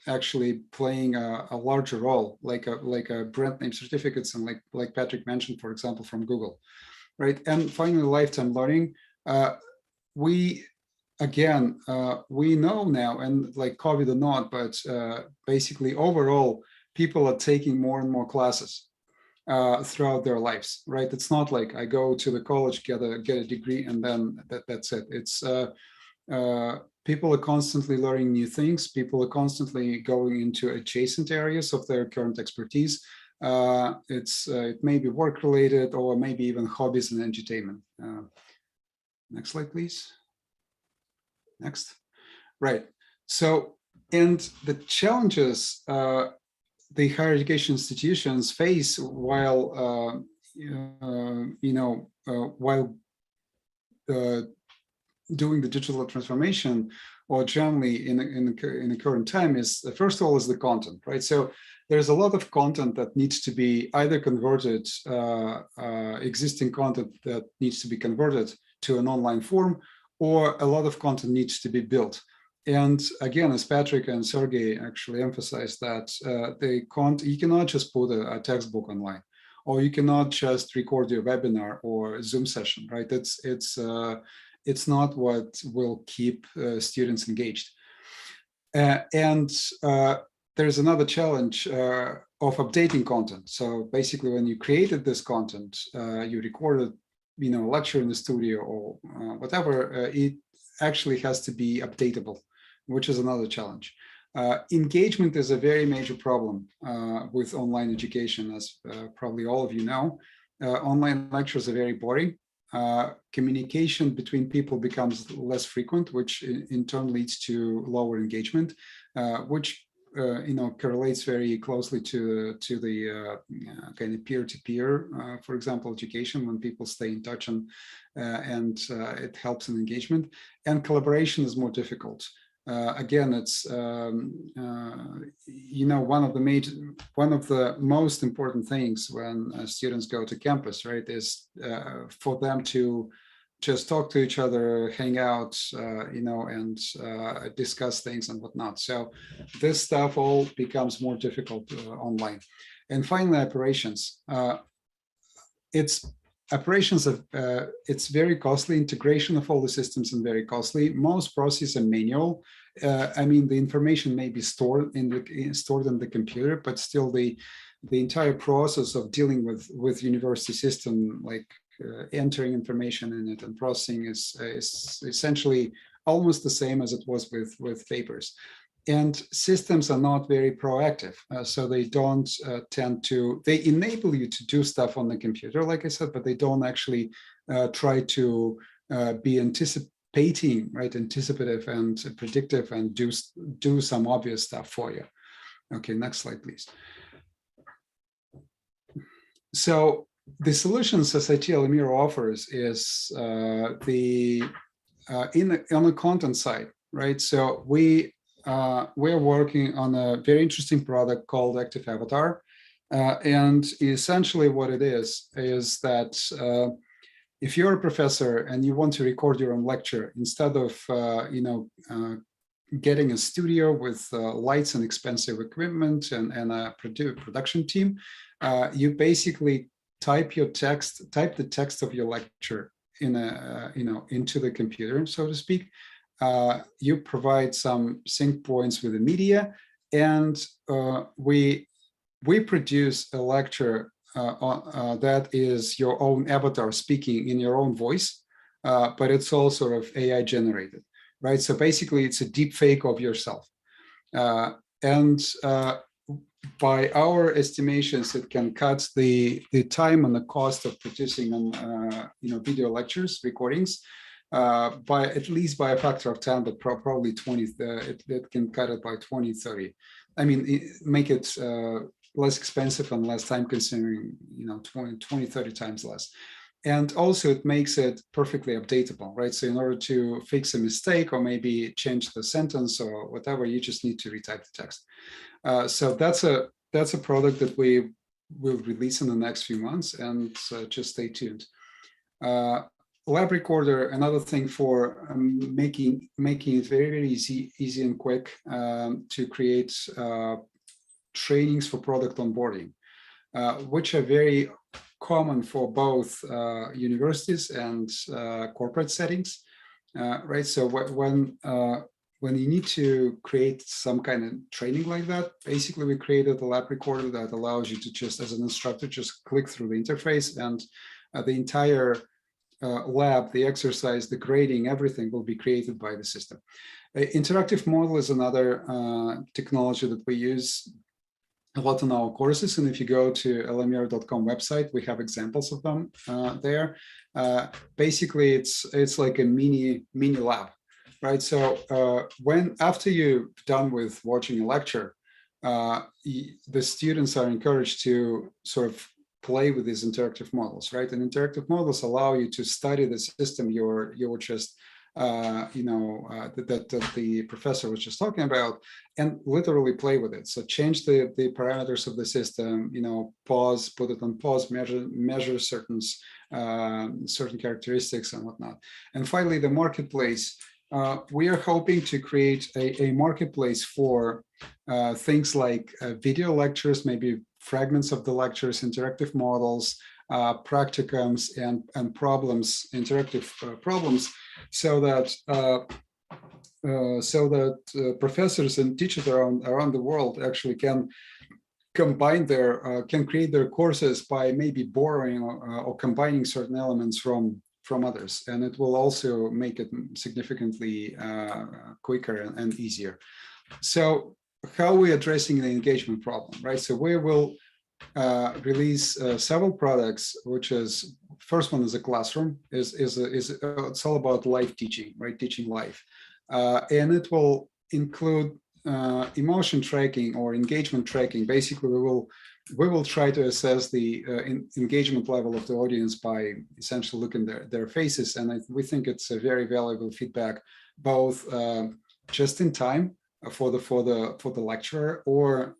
actually playing a larger role, like a brand name certificates, and like Patrick mentioned, for example, from Google, right? And finally, lifetime learning. We know now, and like COVID or not, but basically overall, people are taking more and more classes throughout their lives, right? It's not like I go to the college, get a degree, and then that's it. It's people are constantly learning new things. People are constantly going into adjacent areas of their current expertise. It may be work related, or maybe even hobbies and entertainment. Next slide, please. Next. Right. So, and the challenges the higher education institutions face while doing the digital transformation, or generally in the current time, is first of all is the content, right? So there's a lot of content that needs to be either converted, existing content that needs to be converted to an online form, or a lot of content needs to be built. And again, as Patrick and Sergey actually emphasized, that you cannot just put a textbook online, or you cannot just record your webinar or Zoom session, right? It's not what will keep students engaged. And there's another challenge of updating content. So basically, when you created this content, you recorded, a lecture in the studio or whatever, it actually has to be updatable, which is another challenge. Engagement is a very major problem with online education, as probably all of you know. Online lectures are very boring. Communication between people becomes less frequent, which in turn leads to lower engagement, which correlates very closely to the kind of peer-to-peer, for example, education, when people stay in touch and it helps in engagement. And collaboration is more difficult. Again, it's one of the most important things when students go to campus, right, is for them to just talk to each other, hang out, and discuss things and whatnot. So this stuff all becomes more difficult online. And finally, operations. it's operations of it's very costly. Integration of all the systems and very costly. Most processes are manual. I mean, the information may be stored in the computer, but still the entire process of dealing with university system, like entering information in it and processing, is essentially almost the same as it was with papers. And systems are not very proactive, so they don't tend to. They enable you to do stuff on the computer, like I said, but they don't actually try to be anticipative and predictive and do some obvious stuff for you. Okay, next slide, please. So the solutions SIT Alemira offers is on the content side, right? So we're working on a very interesting product called Active Avatar, and essentially what it is that if you're a professor and you want to record your own lecture, instead of getting a studio with lights and expensive equipment and a production team, you basically type the text of your lecture into the computer, so to speak. You provide some sync points with the media, and we produce a lecture that is your own avatar speaking in your own voice, but it's all sort of AI generated, right? So basically, it's a deep fake of yourself, and by our estimations, it can cut the time and the cost of producing video lectures recordings by at least by a factor of 10, but probably 20. It can cut it by 20, 30. I mean, make it less expensive and less time consuming, 20, 30 times less. And also it makes it perfectly updatable, right? So in order to fix a mistake or maybe change the sentence or whatever, you just need to retype the text. So that's a product that we will release in the next few months, and just stay tuned. Lab Recorder, another thing for making it very, very easy and quick to create trainings for product onboarding, which are very common for both universities and corporate settings, right? So when you need to create some kind of training like that, basically we created a lab recorder that allows you to just, as an instructor, just click through the interface, and the entire lab, the exercise, the grading, everything will be created by the system. Interactive model is another technology that we use a lot in our courses, and if you go to alemira.com website, we have examples of them there. Basically, it's like a mini lab, right? So after you're done with watching a lecture, the students are encouraged to sort of play with these interactive models, right? And interactive models allow you to study the system you're just that the professor was just talking about, and literally play with it. So change the parameters of the system, pause, put it on pause, measure certain characteristics and whatnot. And finally, the marketplace. We are hoping to create a marketplace for things like video lectures, maybe fragments of the lectures, interactive models, practicums, and problems, interactive problems, so that professors and teachers around the world actually can combine can create their courses by maybe borrowing or combining certain elements from others, and it will also make it significantly quicker and easier. So how are we addressing the engagement problem, right? So we will release several products, which is, first one is a classroom, it's all about live teaching, right? Teaching live. And it will include emotion tracking or engagement tracking. Basically, we will try to assess the engagement level of the audience by essentially looking at their faces, and we think it's a very valuable feedback, both just in time for the lecturer, or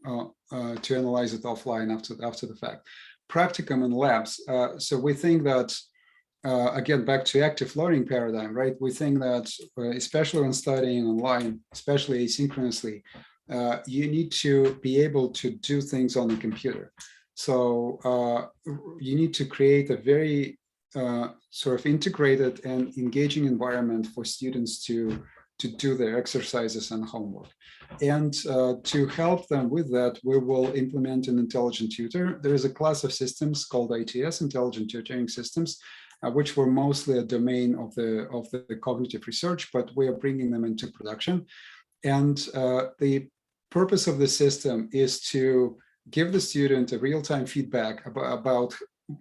to analyze it offline after the fact. Practicum and labs. So we think that again, back to active learning paradigm, right? We think that especially when studying online, especially asynchronously, you need to be able to do things on the computer. So you need to create a very sort of integrated and engaging environment for students to do their exercises and homework. And to help them with that, we will implement an intelligent tutor. There is a class of systems called ITS, Intelligent Tutoring Systems, which were mostly a domain of the cognitive research, but we are bringing them into production. And the purpose of the system is to give the student a real-time feedback about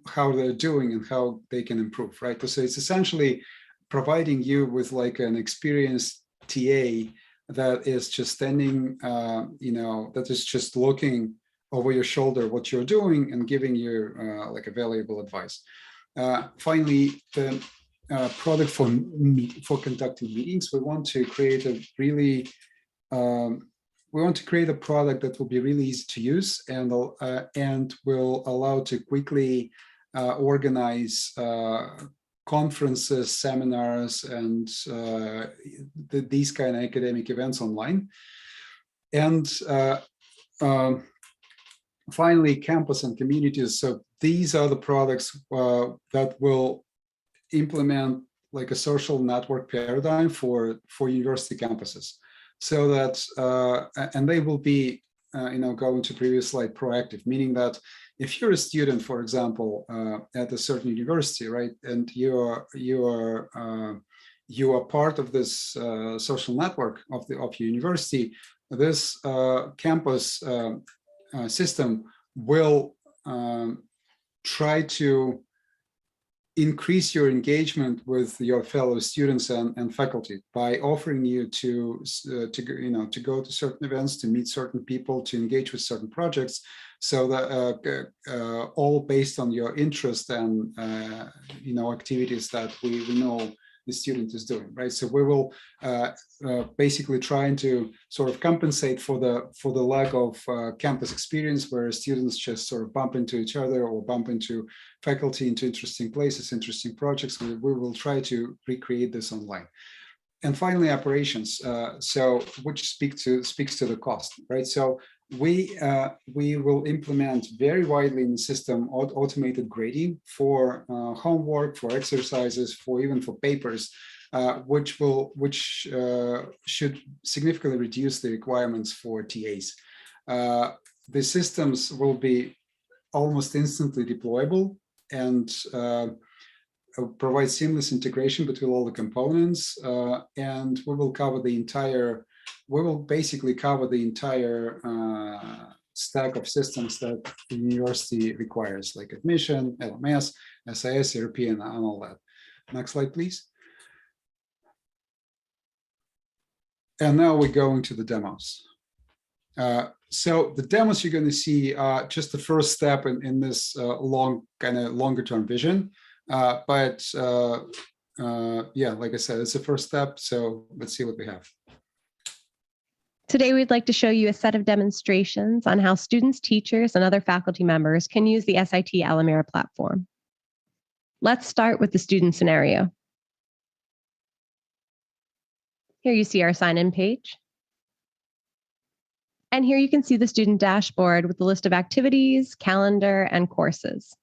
how they're doing and how they can improve, right? So it's essentially providing you with like an experienced TA that is just standing, that is just looking over your shoulder what you're doing and giving you like a valuable advice. Finally, the product for conducting meetings, we want to create a really product that will be really easy to use and will allow to quickly organize conferences, seminars, and these kind of academic events online. And finally, campus and communities. So these are the products that will implement like a social network paradigm for university campuses. So that, and they will be, going to previous slide, proactive, meaning that if you're a student, for example, at a certain university, right, and you are part of this social network of your university, this campus system will try to increase your engagement with your fellow students and faculty by offering you to go to certain events, to meet certain people, to engage with certain projects, so that all based on your interest and activities that we know the student is doing, right? So we will basically trying to sort of compensate for the lack of campus experience, where students just sort of bump into each other or bump into faculty, into interesting places, interesting projects. We will try to recreate this online. And finally, operations. Which speaks to the cost, right? So we will implement very widely in the system automated grading for homework, for exercises, even for papers, which should significantly reduce the requirements for TAs. The systems will be almost instantly deployable and provide seamless integration between all the components, and we will basically cover the entire stack of systems that the university requires, like admission, LMS, SIS, European, and all that. Next slide, please. And now we go into the demos. So the demos you're going to see are just the first step in this longer term vision. Yeah, like I said, it's the first step. So let's see what we have. Today, we'd like to show you a set of demonstrations on how students, teachers, and other faculty members can use the SIT Alemira platform. Let's start with the student scenario. Here you see our sign-in page. And here you can see the student dashboard with the list of activities, calendar, and courses.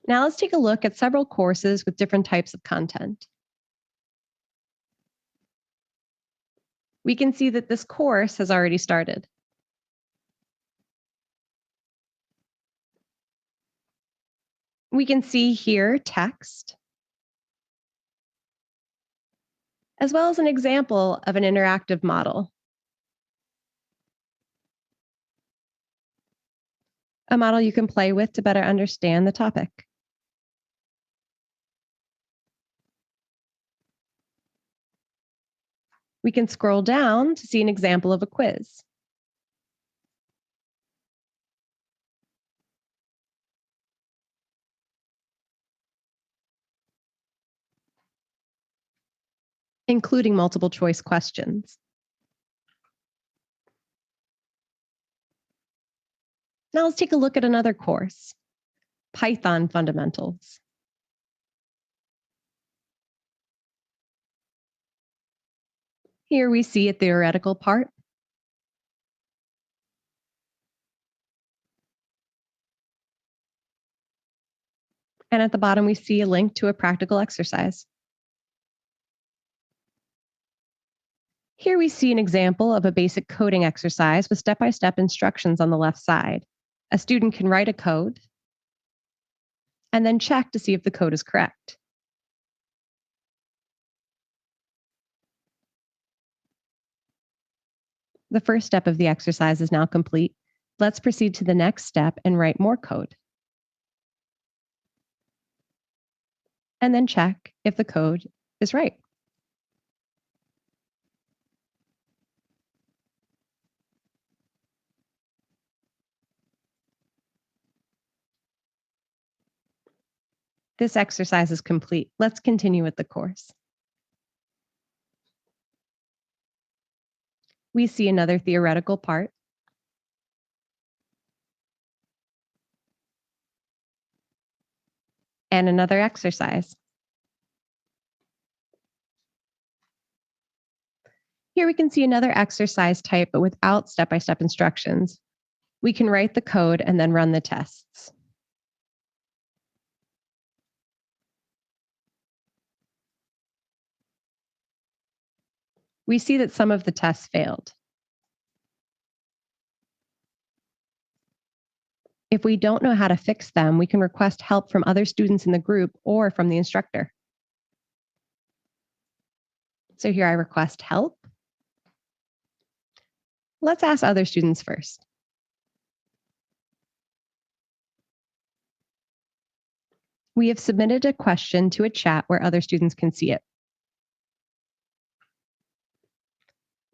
Now let's take a look at several courses with different types of content. We can see that this course has already started. We can see here text, as well as an example of an interactive model. A model you can play with to better understand the topic. We can scroll down to see an example of a quiz. Including multiple choice questions. Now let's take a look at another course, Python Fundamentals. Here we see a theoretical part. And at the bottom, we see a link to a practical exercise. Here we see an example of a basic coding exercise with step-by-step instructions on the left side. A student can write a code and then check to see if the code is correct. The first step of the exercise is now complete. Let's proceed to the next step and write more code. And then check if the code is right. This exercise is complete. Let's continue with the course. We see another theoretical part. And another exercise. Here we can see another exercise type, but without step-by-step instructions. We can write the code and then run the tests. We see that some of the tests failed. If we don't know how to fix them, we can request help from other students in the group or from the instructor. So here I request help. Let's ask other students first. We have submitted a question to a chat where other students can see it.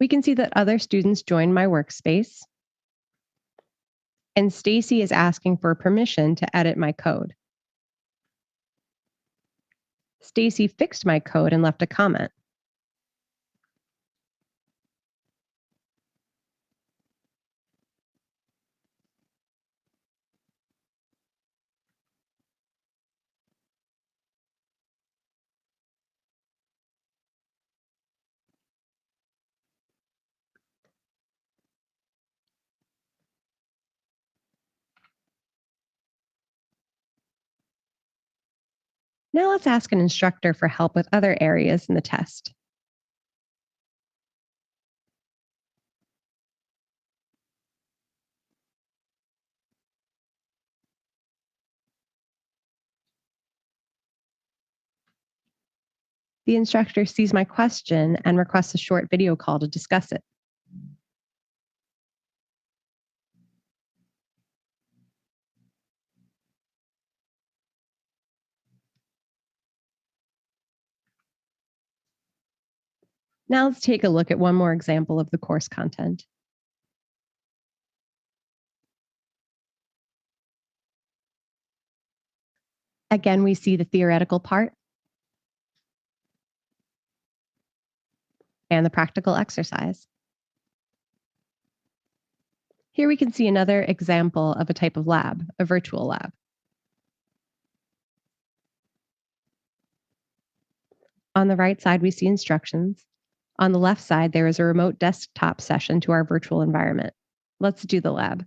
We can see that other students joined my workspace. And Stacy is asking for permission to edit my code. Stacy fixed my code and left a comment. Now let's ask an instructor for help with other areas in the test. The instructor sees my question and requests a short video call to discuss it. Now let's take a look at one more example of the course content. Again, we see the theoretical part and the practical exercise. Here we can see another example of a type of lab, a virtual lab. On the right side, we see instructions. On the left side, there is a remote desktop session to our virtual environment. Let's do the lab.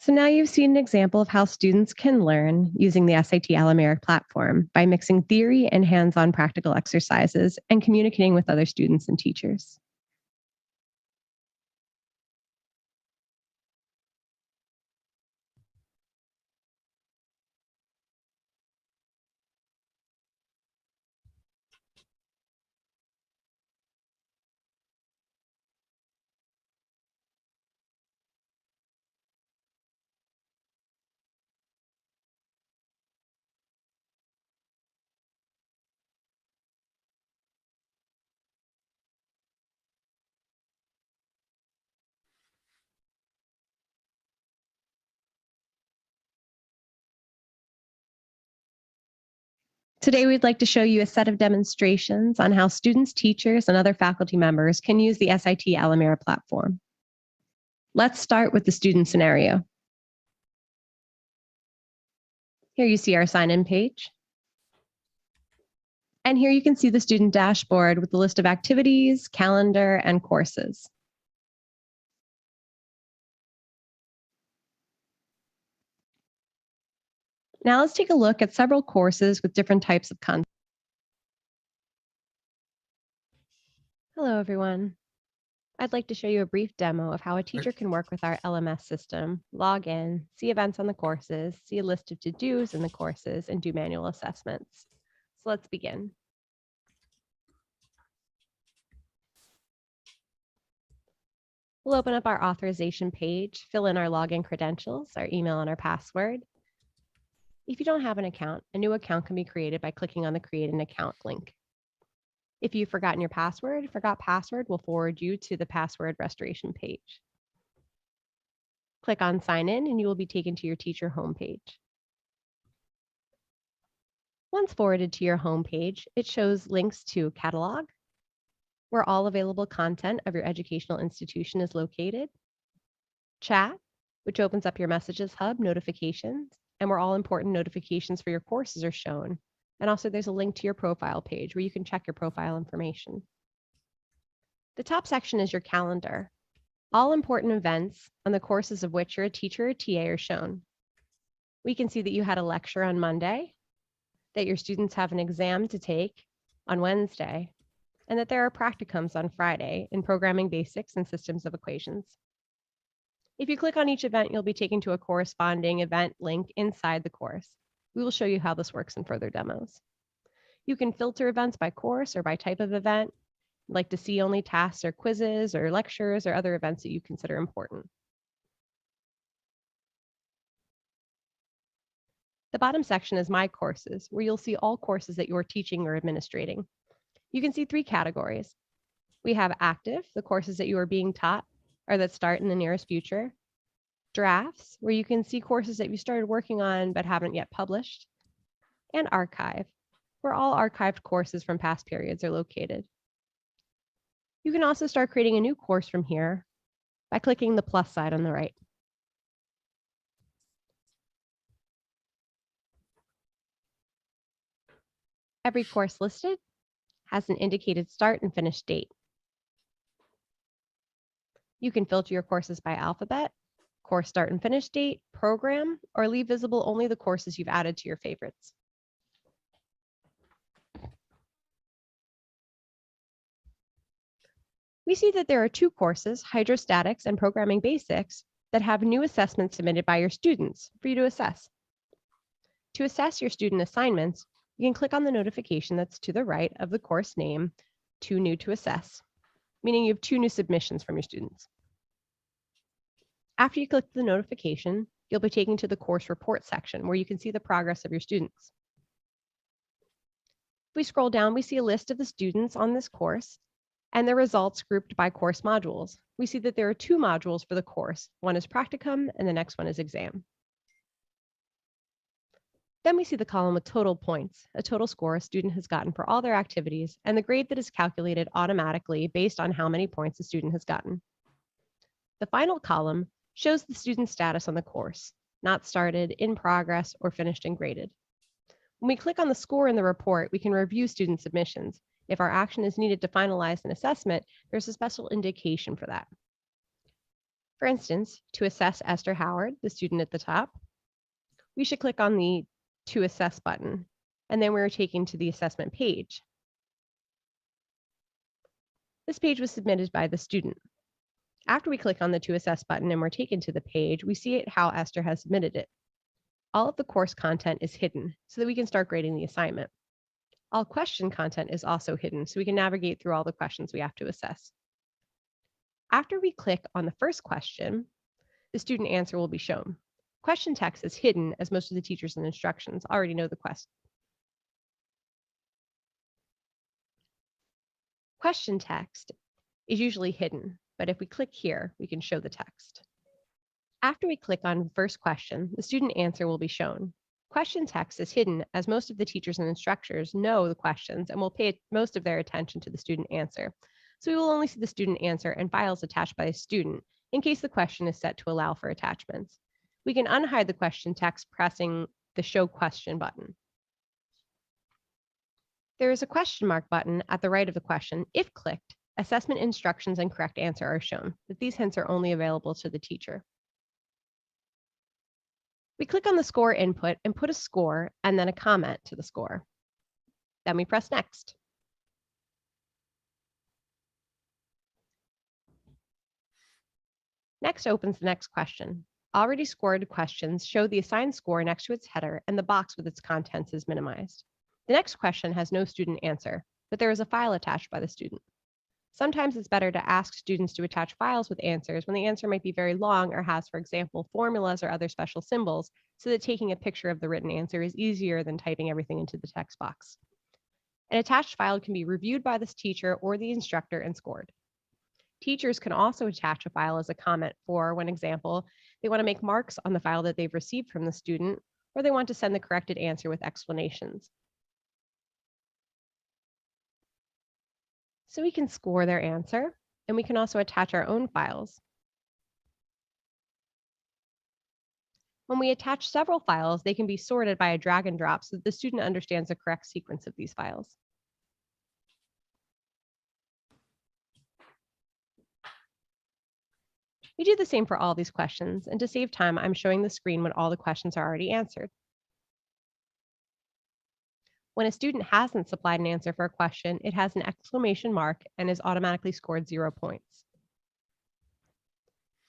So now you've seen an example of how students can learn using the SAT Alemira platform by mixing theory and hands-on practical exercises and communicating with other students and teachers. Today, we'd like to show you a set of demonstrations on how students, teachers, and other faculty members can use the SIT Alemira platform. Let's start with the student scenario. Here you see our sign-in page. And here you can see the student dashboard with the list of activities, calendar, and courses. Now let's take a look at several courses with different types of content. Hello, everyone. I'd like to show you a brief demo of how a teacher can work with our LMS system, log in, see events on the courses, see a list of to-dos in the courses, and do manual assessments. So let's begin. We'll open up our authorization page, fill in our login credentials, our email, and our password. If you don't have an account, a new account can be created by clicking on the Create an Account link. If you've forgotten your password, Forgot Password will forward you to the password restoration page. Click on Sign In and you will be taken to your teacher homepage. Once forwarded to your homepage, it shows links to Catalog, where all available content of your educational institution is located, Chat, which opens up your Messages hub, notifications, and where all important notifications for your courses are shown. And also there's a link to your profile page where you can check your profile information. The top section is your calendar. All important events on the courses of which you're a teacher or TA are shown. We can see that you had a lecture on Monday, that your students have an exam to take on Wednesday, and that there are practicums on Friday in programming basics and systems of equations. If you click on each event, you'll be taken to a corresponding event link inside the course. We will show you how this works in further demos. You can filter events by course or by type of event, like to see only tasks or quizzes or lectures or other events that you consider important. The bottom section is My Courses, where you'll see all courses that you're teaching or administrating. You can see 3 categories. We have active, the courses that you are being taught or that start in the nearest future. Drafts, where you can see courses that you started working on but haven't yet published. And archive, where all archived courses from past periods are located. You can also start creating a new course from here by clicking the plus sign on the right. Every course listed has an indicated start and finish date. You can filter your courses by alphabet, course start and finish date, program, or leave visible only the courses you've added to your favorites. We see that there are 2 courses, Hydrostatics and Programming Basics, that have new assessments submitted by your students for you to assess. To assess your student assignments, you can click on the notification that's to the right of the course name, "Too New to Assess," meaning you have 2 new submissions from your students. After you click the notification, you'll be taken to the course report section where you can see the progress of your students. If we scroll down, we see a list of the students on this course and the results grouped by course modules. We see that there are 2 modules for the course. One is practicum and the next one is exam. Then we see the column with total points, a total score a student has gotten for all their activities, and the grade that is calculated automatically based on how many points the student has gotten. The final column shows the student's status on the course, not started, in progress, or finished and graded. When we click on the score in the report, we can review student submissions. If our action is needed to finalize an assessment, there's a special indication for that. For instance, to assess Esther Howard, the student at the top, we should click on the To Assess button, and then we're taken to the assessment page. This page was submitted by the student. After we click on the To Assess button and we're taken to the page, we see how Esther has submitted it. All of the course content is hidden so that we can start grading the assignment. All question content is also hidden so we can navigate through all the questions we have to assess. After we click on the first question, the student answer will be shown. Question text is hidden as most of the teachers and instructions already know the question. Question text is usually hidden, but if we click here, we can show the text. After we click on first question, the student answer will be shown. Question text is hidden as most of the teachers and instructors know the questions and will pay most of their attention to the student answer. So we will only see the student answer and files attached by a student in case the question is set to allow for attachments. We can unhide the question text pressing the Show Question button. There is a question mark button at the right of the question. If clicked, assessment instructions and correct answer are shown, but these hints are only available to the teacher. We click on the score input and put a score and then a comment to the score. Then we press Next. Next opens the next question. Already scored questions show the assigned score next to its header, and the box with its contents is minimized. The next question has no student answer, but there is a file attached by the student. Sometimes it's better to ask students to attach files with answers when the answer might be very long or has, for example, formulas or other special symbols, so that taking a picture of the written answer is easier than typing everything into the text box. An attached file can be reviewed by this teacher or the instructor and scored. Teachers can also attach a file as a comment for, when example, they want to make marks on the file that they've received from the student, or they want to send the corrected answer with explanations. So we can score their answer, and we can also attach our own files. When we attach several files, they can be sorted by a drag and drop so that the student understands the correct sequence of these files. We do the same for all these questions, and to save time, I'm showing the screen when all the questions are already answered. When a student hasn't supplied an answer for a question, it has an exclamation mark and is automatically scored 0 points.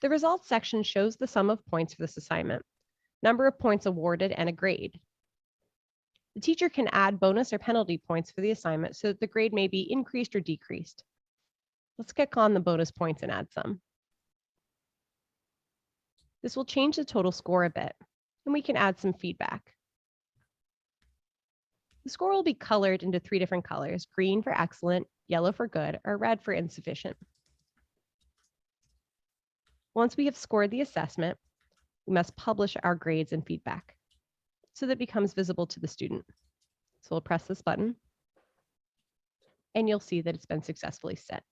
The results section shows the sum of points for this assignment, number of points awarded, and a grade. The teacher can add bonus or penalty points for the assignment so that the grade may be increased or decreased. Let's click on the bonus points and add some. This will change the total score a bit, and we can add some feedback. The score will be colored into 3 different colors: green for excellent, yellow for good, or red for insufficient. Once we have scored the assessment, we must publish our grades and feedback so that it becomes visible to the student. So we'll press this button, and you'll see that it's been successfully set.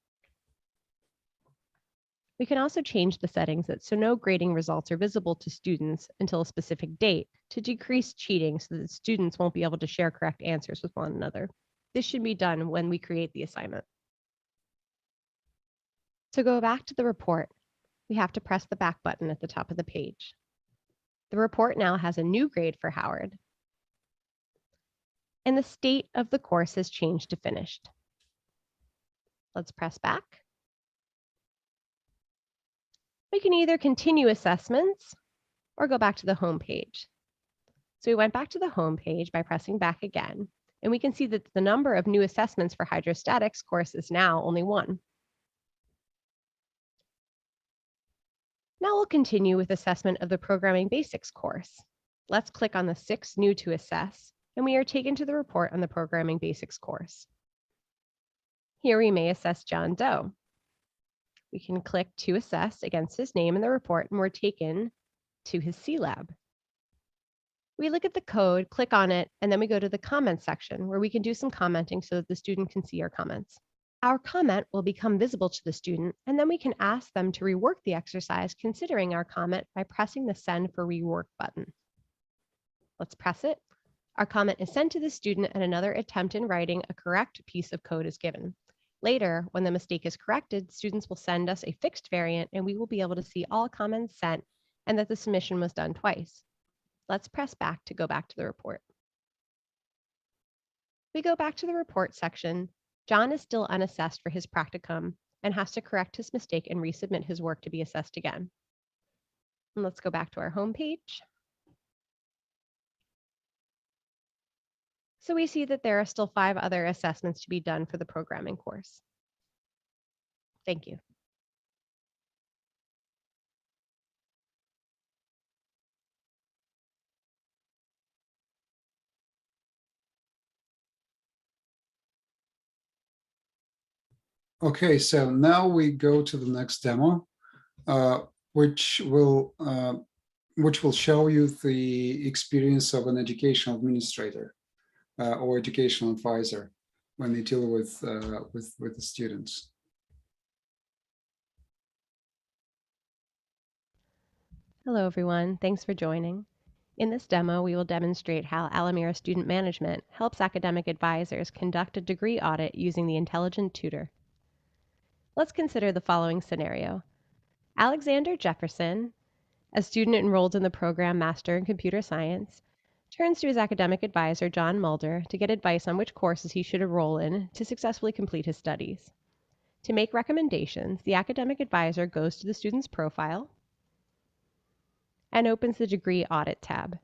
We can also change the settings so no grading results are visible to students until a specific date to decrease cheating so that students won't be able to share correct answers with one another. This should be done when we create the assignment. To go back to the report, we have to press the back button at the top of the page. The report now has a new grade for Howard, and the state of the course has changed to finished. Let's press back. We can either continue assessments or go back to the home page. So we went back to the home page by pressing back again, and we can see that the number of new assessments for hydrostatics course is now only 1. Now we'll continue with assessment of the Programming Basics course. Let's click on the 6 new to assess, and we are taken to the report on the Programming Basics course. Here we may assess John Doe. We can click to assess against his name in the report, and we're taken to his C lab. We look at the code, click on it, and then we go to the comments section where we can do some commenting so that the student can see our comments. Our comment will become visible to the student, and then we can ask them to rework the exercise considering our comment by pressing the Send for Rework button. Let's press it. Our comment is sent to the student, and another attempt in writing a correct piece of code is given. Later, when the mistake is corrected, students will send us a fixed variant, and we will be able to see all comments sent and that the submission was done twice. Let's press back to go back to the report. We go back to the report section. John is still unassessed for his practicum and has to correct his mistake and resubmit his work to be assessed again. And let's go back to our home page. So we see that there are still 5 other assessments to be done for the programming course. Thank you. Okay, so now we go to the next demo, which will which will show you the experience of an educational administrator or educational advisor when they deal with the students. Hello, everyone. Thanks for joining. In this demo, we will demonstrate how Alemira Student Management helps academic advisors conduct a degree audit using the Intelligent Tutor. Let's consider the following scenario. Alexander Jefferson, a student enrolled in the program Master in Computer Science, turns to his academic advisor, John Mulder, to get advice on which courses he should enroll in to successfully complete his studies. To make recommendations, the academic advisor goes to the student's profile and opens the Degree Audit tab.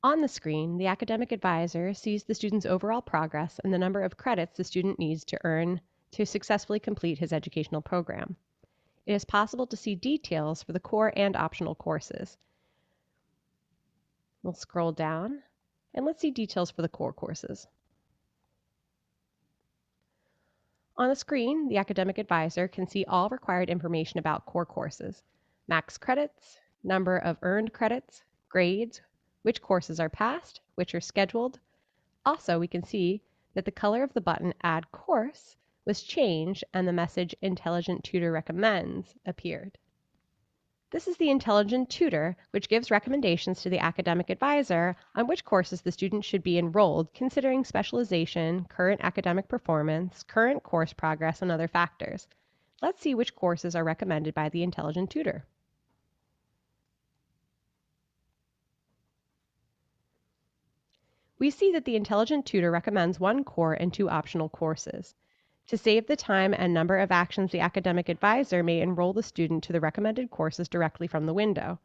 On the screen, the academic advisor sees the student's overall progress and the number of credits the student needs to earn to successfully complete his educational program. It is possible to see details for the core and optional courses. We'll scroll down and let's see details for the core courses. On the screen, the academic advisor can see all required information about core courses: max credits, number of earned credits, grades, which courses are passed, which are scheduled. Also, we can see that the color of the button Add Course was changed and the message Intelligent Tutor Recommends appeared. This is the Intelligent Tutor, which gives recommendations to the academic advisor on which courses the student should be enrolled, considering specialization, current academic performance, current course progress, and other factors. Let's see which courses are recommended by the Intelligent Tutor. We see that the Intelligent Tutor recommends 1 core and 2 optional courses. To save the time and number of actions, the academic advisor may enroll the student to the recommended courses directly from the window.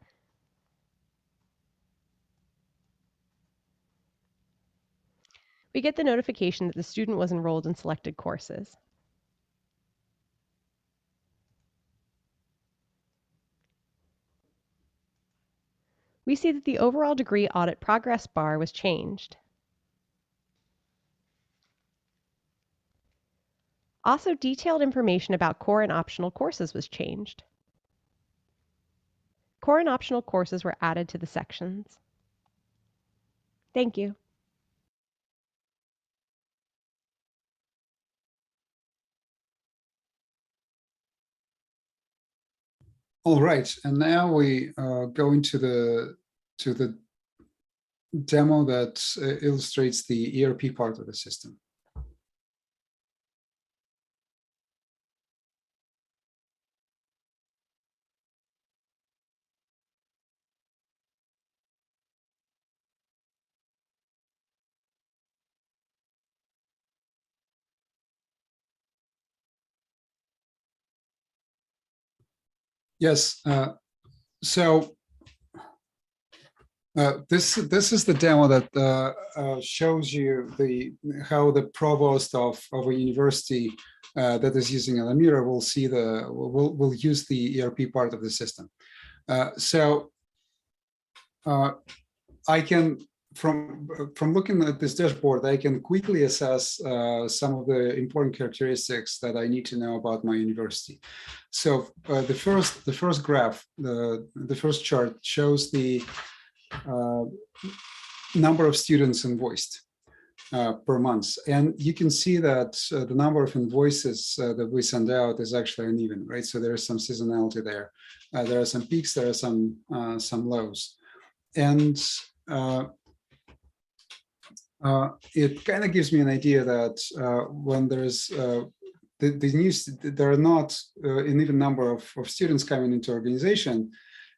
We get the notification that the student was enrolled in selected courses. We see that the overall degree audit progress bar was changed. Also, detailed information about core and optional courses was changed. Core and optional courses were added to the sections. Thank you. All right, and now we go into the demo that illustrates the ERP part of the system. Yes, so this is the demo that shows you how the provost of a university that is using Alemira will see will use the ERP part of the system. So I can, from looking at this dashboard, I can quickly assess some of the important characteristics that I need to know about my university. So the first graph, the first chart shows the number of students invoiced per month, and you can see that the number of invoices that we send out is actually uneven, right? So there is some seasonality there. There are some peaks, there are some lows, and it kind of gives me an idea that when there's there are not an even number of students coming into organization,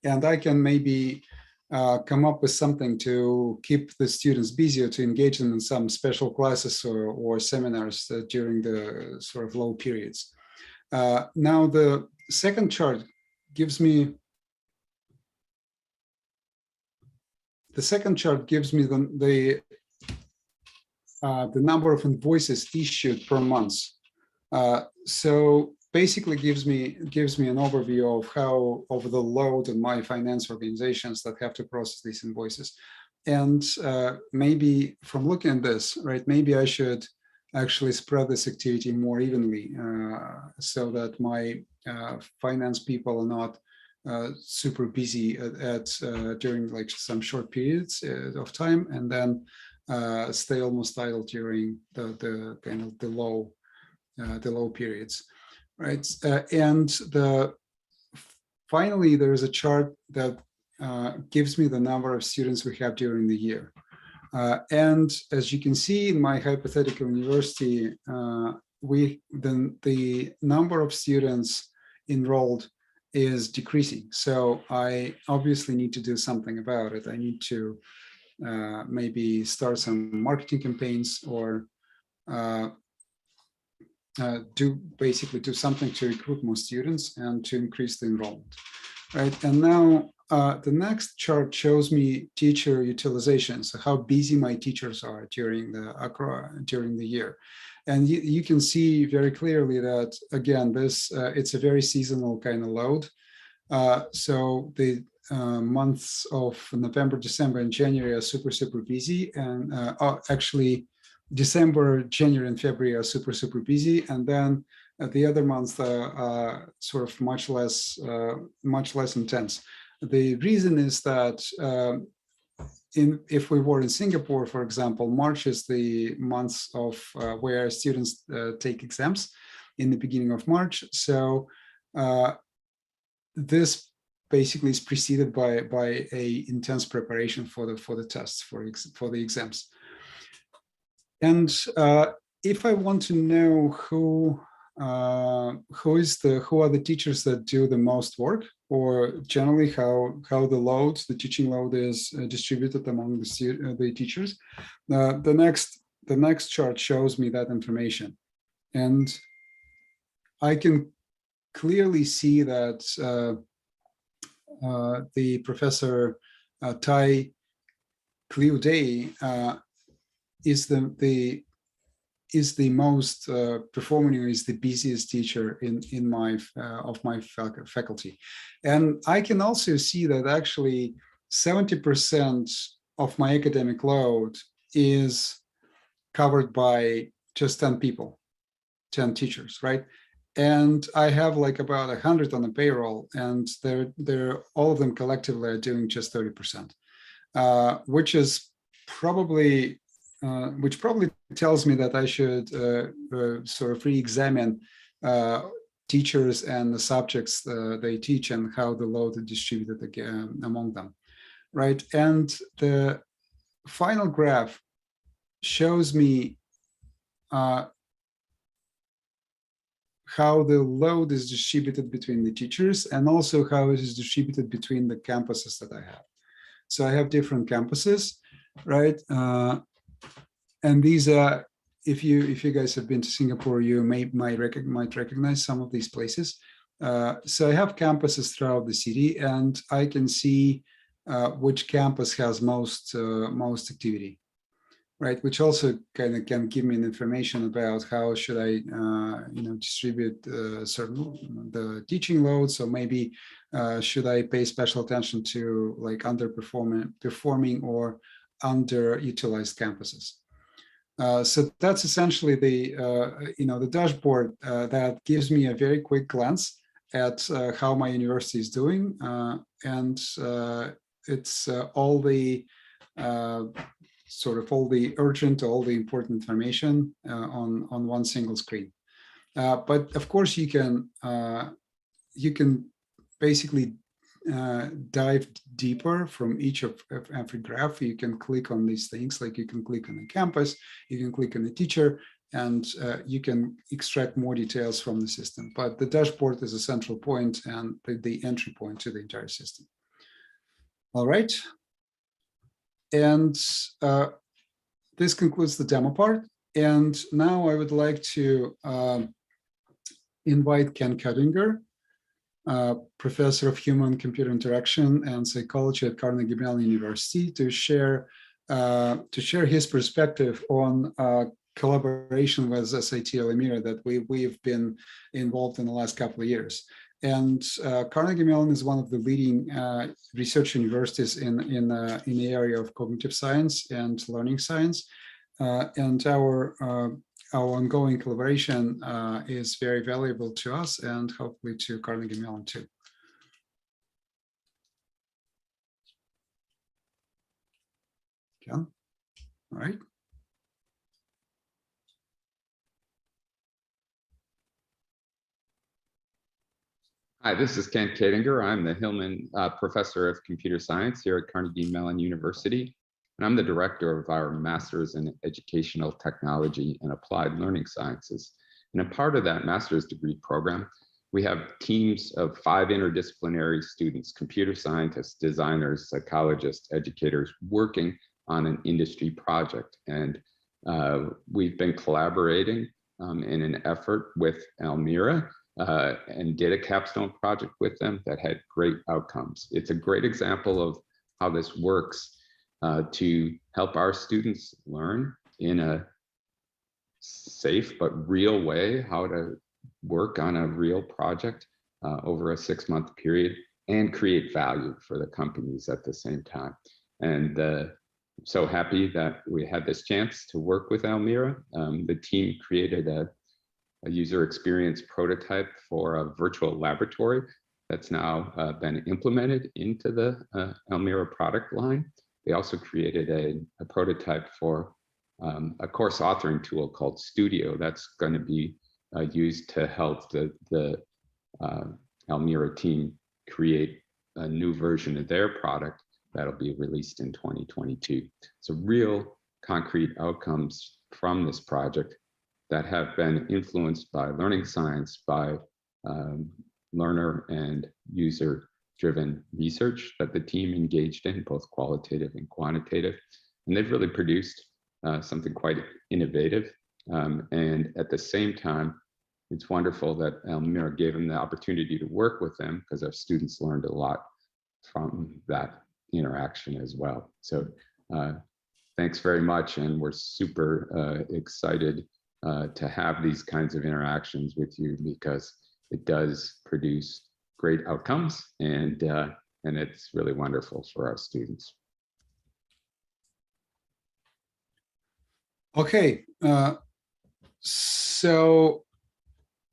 and I can maybe come up with something to keep the students busy or to engage them in some special classes or seminars during the sort of low periods. Now the second chart gives me the number of invoices issued per month. So basically gives me an overview of the load of my finance organizations that have to process these invoices. And maybe from looking at this, right, maybe I should actually spread this activity more evenly so that my finance people are not super busy during like some short periods of time, and then stay almost idle during the kind of the low periods, right? And finally, there is a chart that gives me the number of students we have during the year. And as you can see in my hypothetical university, the number of students enrolled is decreasing. So I obviously need to do something about it. I need to maybe start some marketing campaigns or do something to recruit more students and to increase the enrollment, right? And now the next chart shows me teacher utilization, so how busy my teachers are during the year. And you can see very clearly that, again, it's a very seasonal kind of load. So the months of November, December, and January are super busy, and actually December, January, and February are super busy, and then the other months are sort of much less intense. The reason is that if we were in Singapore, for example, March is the month of where students take exams in the beginning of March. So this basically is preceded by a intense preparation for the tests, for the exams. And if I want to know who are the teachers that do the most work, or generally how the teaching load is distributed among the teachers, the next chart shows me that information, and I can clearly see that the Professor Tai Kliu Day is the most performing, or is the busiest teacher in my faculty. And I can also see that actually 70% of my academic load is covered by just 10 people, 10 teachers, right? And I have like about 100 on the payroll, and they're all of them collectively are doing just 30%, which probably tells me that I should sort of re-examine teachers and the subjects they teach and how the load is distributed again among them, right? And the final graph shows me how the load is distributed between the teachers, and also how it is distributed between the campuses that I have. So I have different campuses, right? And these are, if you guys have been to Singapore, you might recognize some of these places. So I have campuses throughout the city, and I can see which campus has most activity, right? Which also kind of can give me information about how should I distribute the teaching load. So maybe should I pay special attention to like performing or underutilized campuses. So that's essentially the dashboard that gives me a very quick glance at how my university is doing, and it's all the urgent, all the important information on one single screen. But of course, you can basically dive deeper from each of every graph. You can click on these things, like you can click on the campus, you can click on the teacher, and you can extract more details from the system. But the dashboard is a central point and the entry point to the entire system. All right. And this concludes the demo part. And now I would like to invite Ken Cuttinger, Professor of Human-Computer Interaction and Psychology at Carnegie Mellon University, to share his perspective on collaboration with SIT Alemira that we've been involved in the last couple of years. And Carnegie Mellon is one of the leading research universities in the area of cognitive science and learning science. And our ongoing collaboration is very valuable to us, and hopefully to Carnegie Mellon too. Ken. All right. Hi, this is Ken Kadinger. I'm the Hillman Professor of Computer Science here at Carnegie Mellon University, and I'm the director of our Master's in Educational Technology and Applied Learning Sciences. And a part of that master's degree program, we have teams of 5 interdisciplinary students, computer scientists, designers, psychologists, educators, working on an industry project. And we've been collaborating in an effort with Alemira and did a capstone project with them that had great outcomes. It's a great example of how this works to help our students learn in a safe but real way how to work on a real project over a 6-month period and create value for the companies at the same time. And so happy that we had this chance to work with Alemira. The team created a user experience prototype for a virtual laboratory that's now been implemented into the Alemira product line. They also created a prototype for a course authoring tool called Studio that's going to be used to help the Alemira team create a new version of their product that'll be released in 2022. So real concrete outcomes from this project that have been influenced by learning science, by learner and user-driven research that the team engaged in, both qualitative and quantitative. And they've really produced something quite innovative. And at the same time, it's wonderful that Alemira gave them the opportunity to work with them because our students learned a lot from that interaction as well. So thanks very much. And we're super excited to have these kinds of interactions with you because it does produce great outcomes and it's really wonderful for our students. Okay, so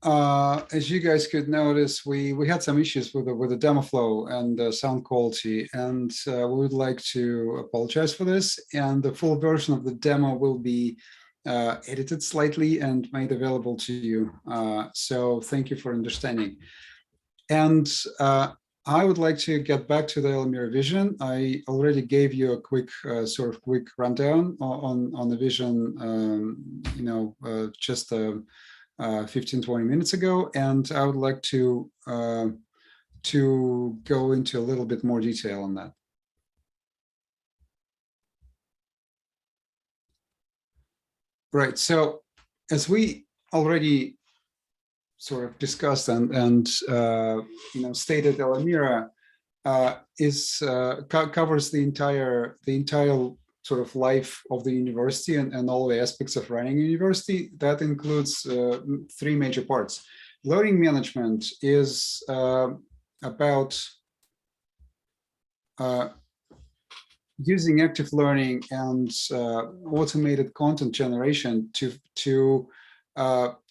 as you guys could notice, we had some issues with the demo flow and sound quality, and we would like to apologize for this. And the full version of the demo will be edited slightly and made available to you. So thank you for understanding. And I would like to get back to the Alemira vision. I already gave you a quick sort of quick rundown on the vision, just 15-20 minutes ago, and I would like to go into a little bit more detail on that. Right. So as we already sort of discussed and stated, Alemira covers the entire sort of life of the university and all the aspects of running a university. That includes 3 major parts. Learning management is about using active learning and automated content generation to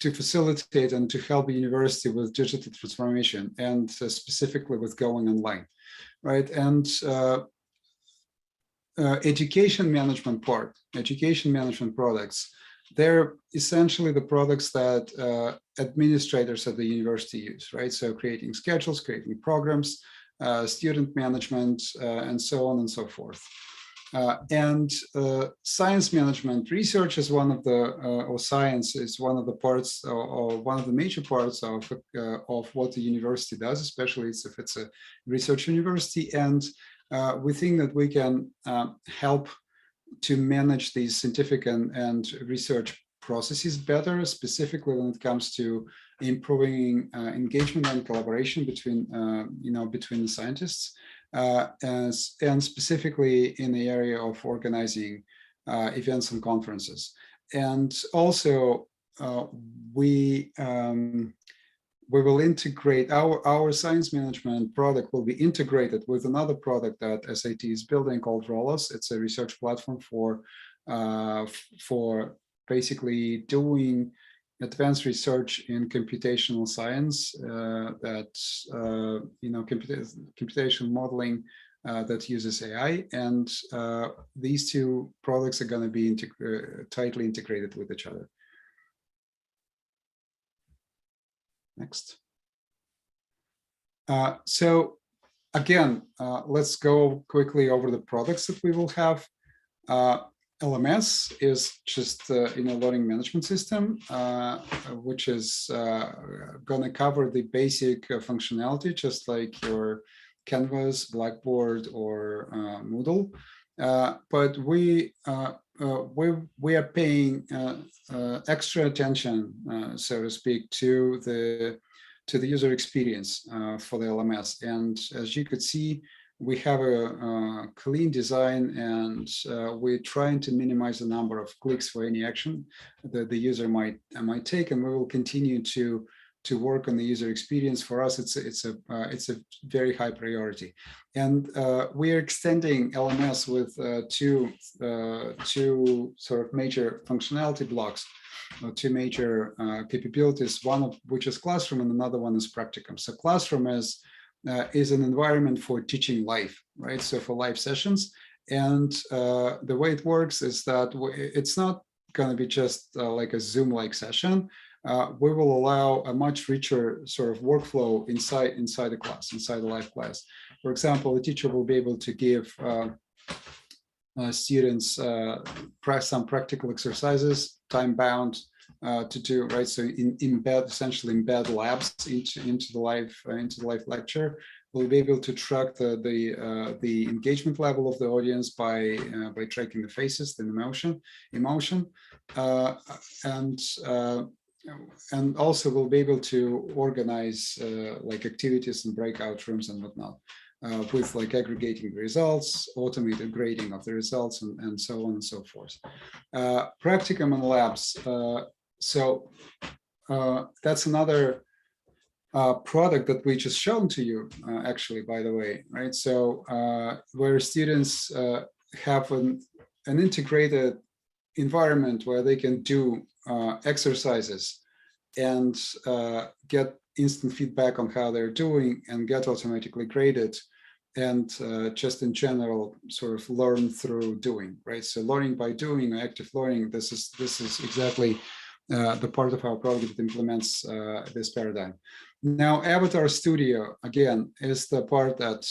facilitate and to help the university with digital transformation and specifically with going online, right? And education management products, they're essentially the products that administrators at the university use, right? So creating schedules, creating programs, student management, and so on and so forth. And science management, research is one of the, or science is one of the parts, or one of the major parts of what the university does, especially if it's a research university. And we think that we can help to manage these scientific and research processes better, specifically when it comes to improving engagement and collaboration between between the scientists, and specifically in the area of organizing events and conferences. And also we will integrate our science management product will be integrated with another product that SAT is building called Rolos. It's a research platform for basically doing advanced research in computational science, computational modeling that uses AI, and these two products are going to be tightly integrated with each other. Next. So again, let's go quickly over the products that we will have. LMS is just learning management system, which is going to cover the basic functionality, just like your Canvas, Blackboard, or Moodle. But we are paying extra attention, so to speak, to the user experience for the LMS. And as you could see, we have a clean design, and we're trying to minimize the number of clicks for any action that the user might take, and we will continue to work on the user experience. For us, it's a very high priority, and we are extending LMS with two sort of major functionality blocks, two major capabilities, one of which is Classroom and another one is Practicum. So Classroom is an environment for teaching live, right? So for live sessions. And the way it works is that it's not going to be just like a Zoom-like session. We will allow a much richer sort of workflow inside the class, inside the live class. For example, the teacher will be able to give students some practical exercises, time-bound, to do, right? So essentially embed labs into the live lecture. We'll be able to track the engagement level of the audience by tracking the faces, the emotion, and also we'll be able to organize like activities and breakout rooms and whatnot. With like aggregating the results, automated grading of the results, and so on and so forth. Practicum and labs. So that's another product that we just shown to you, actually, by the way, right? So where students have an integrated environment where they can do exercises and get instant feedback on how they're doing and get automatically graded, and just in general sort of learn through doing, right? So learning by doing, active learning, this is exactly the part of our product that implements this paradigm. Now, Avatar Studio, again, is the part that,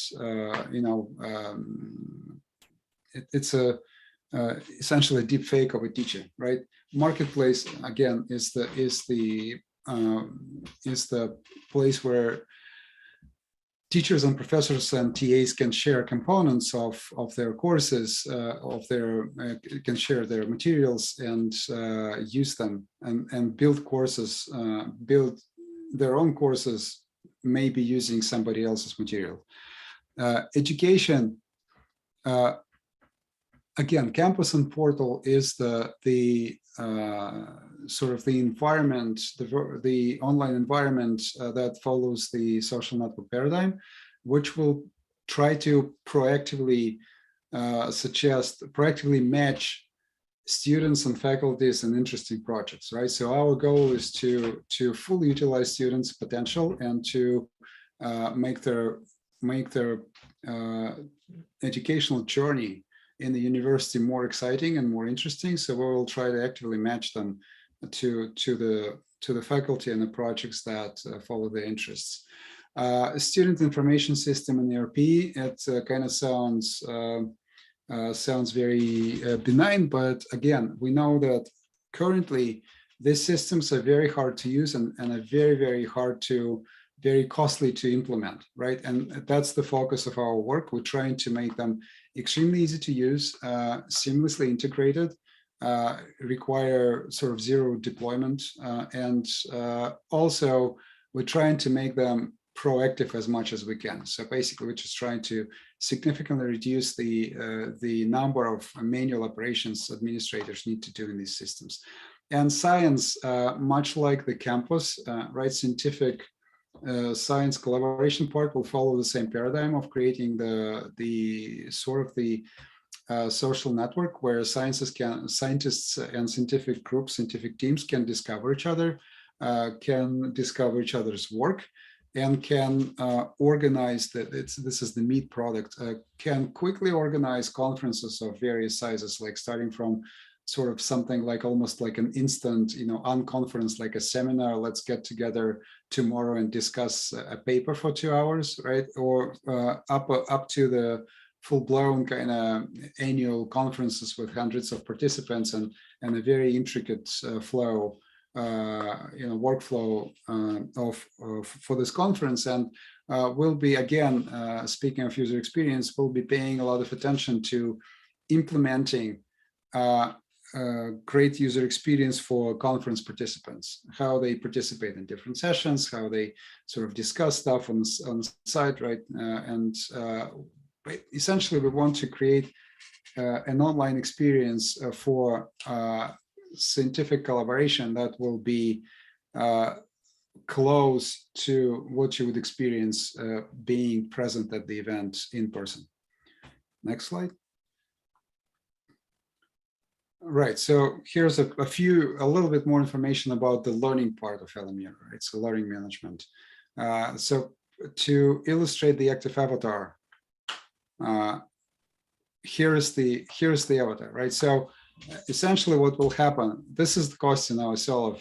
it's essentially a deep fake of a teacher, right? Marketplace, again, is the place where teachers and professors and TAs can share components of their courses, can share their materials and use them and build courses, build their own courses, maybe using somebody else's material. Education, again, Campus and Portal is the sort of the environment, the online environment that follows the social network paradigm, which will try to proactively proactively match students and faculties and interesting projects, right? So our goal is to fully utilize students' potential and to make their educational journey in the university more exciting and more interesting. So we will try to actively match them to the faculty and the projects that follow their interests. Student information system in ERP, it kind of sounds very benign, but again, we know that currently these systems are very hard to use and are very costly to implement, right? And that's the focus of our work. We're trying to make them extremely easy to use, seamlessly integrated, require sort of zero deployment, and also we're trying to make them proactive as much as we can. So basically, we're just trying to significantly reduce the number of manual operations administrators need to do in these systems. And science, much like the campus, right? Scientific science collaboration part will follow the same paradigm of creating the social network where scientists and scientific groups, scientific teams can discover each other, can discover each other's work, and can organize this is the meat product, can quickly organize conferences of various sizes, like starting from sort of something like almost like an instant, unconference, like a seminar. Let's get together tomorrow and discuss a paper for 2 hours, right? Or up to the full-blown kind of annual conferences with hundreds of participants and a very intricate flow, workflow for this conference. And we'll be, again, speaking of user experience, we'll be paying a lot of attention to implementing great user experience for conference participants, how they participate in different sessions, how they sort of discuss stuff on the site, right? Essentially, we want to create an online experience for scientific collaboration that will be close to what you would experience being present at the event in person. Next slide. Right, so here's a little bit more information about the learning part of Alemira, right? So learning management. So to illustrate the active avatar, here's the avatar, right? So essentially what will happen, this is the Kostya Novosel,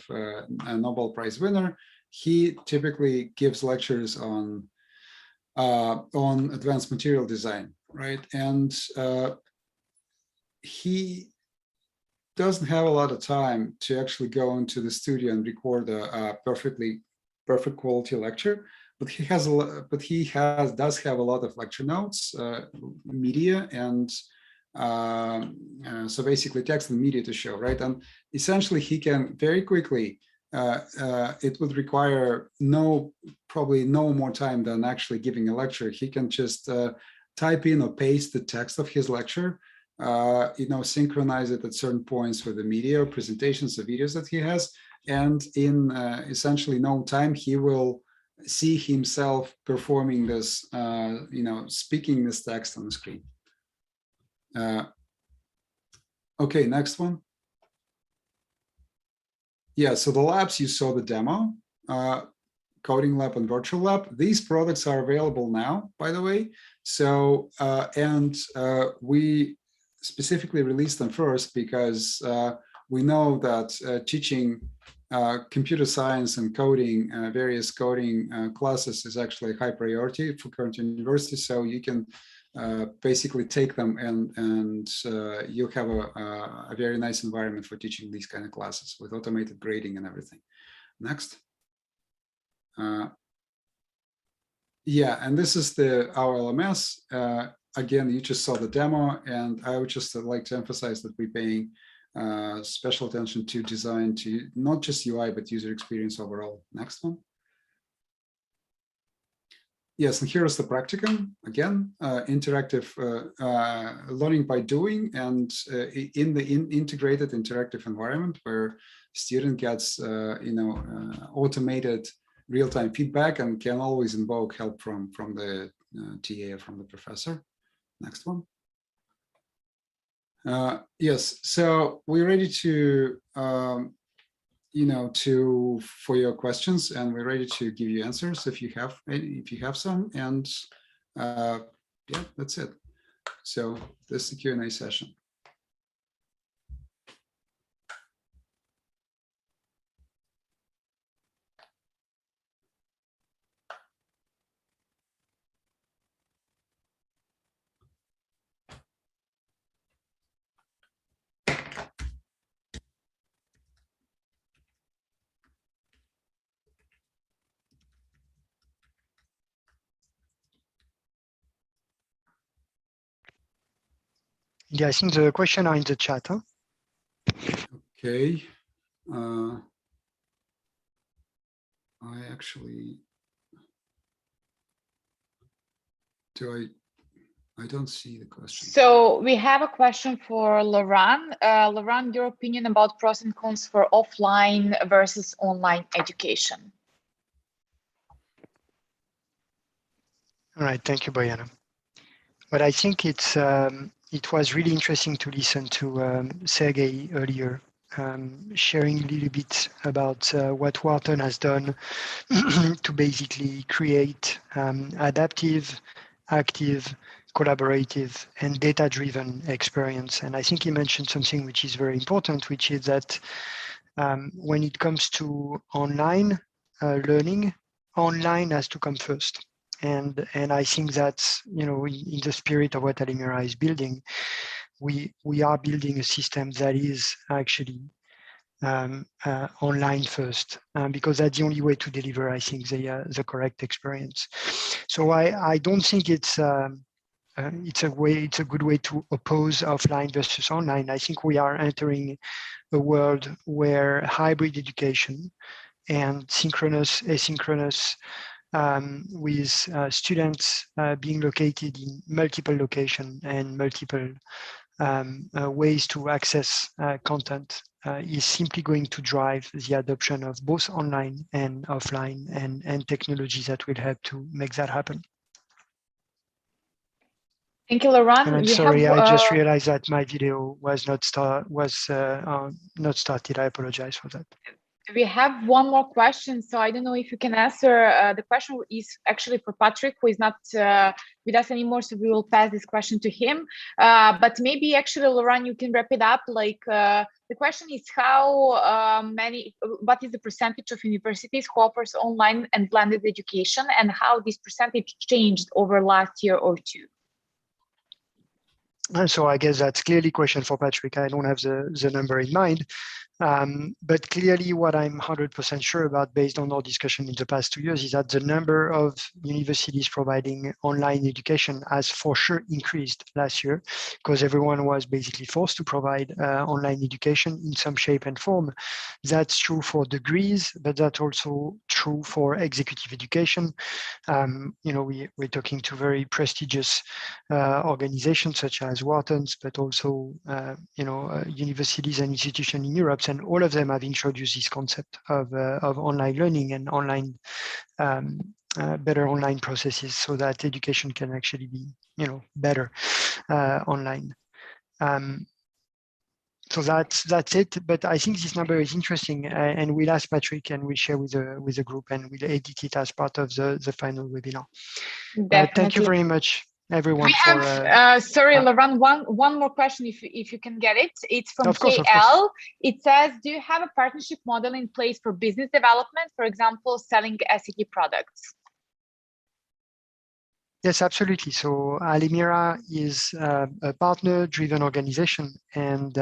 a Nobel Prize winner. He typically gives lectures on advanced material design, right? And he doesn't have a lot of time to actually go into the studio and record a perfect quality lecture, but he does have a lot of lecture notes, media, and so basically text and media to show, right? And essentially he can very quickly, it would require probably no more time than actually giving a lecture. He can just type in or paste the text of his lecture, synchronize it at certain points with the media or presentations or videos that he has, and in essentially no time he will see himself performing this, speaking this text on the screen. Okay, next one. Yeah, so the labs, you saw the demo, coding lab and virtual lab. These products are available now, by the way. So, we specifically released them first because we know that teaching computer science and coding, various coding classes is actually a high priority for current universities. So you can basically take them and you'll have a very nice environment for teaching these kind of classes with automated grading and everything. Next. Yeah, and this is our LMS. Again, you just saw the demo, and I would just like to emphasize that we're paying special attention to design, to not just UI, but user experience overall. Next one. Yes, and here's the practicum. Again, interactive learning by doing, and in the integrated interactive environment where student gets, automated real-time feedback and can always invoke help from the TA or from the professor. Next one. Yes, so we're ready to, for your questions, and we're ready to give you answers if you have some. And yeah, that's it. So this is the Q&A session. Yeah, I think the questions are in the chat. Huh? Okay. I actually I don't see the question. So we have a question for Laurent. Laurent, your opinion about pros and cons for offline versus online education. All right, thank you, Bojana. But I think it was really interesting to listen to Sergey earlier sharing a little bit about what Wharton has done to basically create adaptive, active, collaborative, and data-driven experience. And I think he mentioned something which is very important, which is that when it comes to online learning, online has to come first. And I think that's, you know, in the spirit of what Alemira is building, we are building a system that is actually online first, because that's the only way to deliver, I think, the correct experience. So I don't think it's a good way to oppose offline versus online. I think we are entering a world where hybrid education and synchronous, asynchronous, with students being located in multiple locations and multiple ways to access content is simply going to drive the adoption of both online and offline and technologies that will help to make that happen. Thank you, Laurent. And I'm sorry, I just realized that my video was not started. I apologize for that. We have one more question, so I don't know if you can answer. The question is actually for Patrick, who is not with us anymore, so we will pass this question to him. But maybe actually, Laurent, you can wrap it up. Like the question is what is the percentage of universities who offers online and blended education, and how this percentage changed over last year or two? And so I guess that's clearly a question for Patrick. I don't have the number in mind. But clearly what I'm 100% sure about based on our discussion in the past 2 years is that the number of universities providing online education has for sure increased last year, because everyone was basically forced to provide online education in some shape and form. That's true for degrees, but that's also true for executive education. You know, we're talking to very prestigious organizations such as Wharton's, but also you know, universities and institutions in Europe, and all of them have introduced this concept of online learning and online better online processes, so that education can actually be, you know, better online. So that's it. But I think this number is interesting, and we'll ask Patrick and we'll share with the group, and we'll edit it as part of the final webinar. Thank you very much, everyone. We have, sorry, Laurent, one more question, if you can get it. It's from KL. It says, do you have a partnership model in place for business development, for example, selling SAT products? Yes, absolutely. So Alemira is a partner-driven organization, and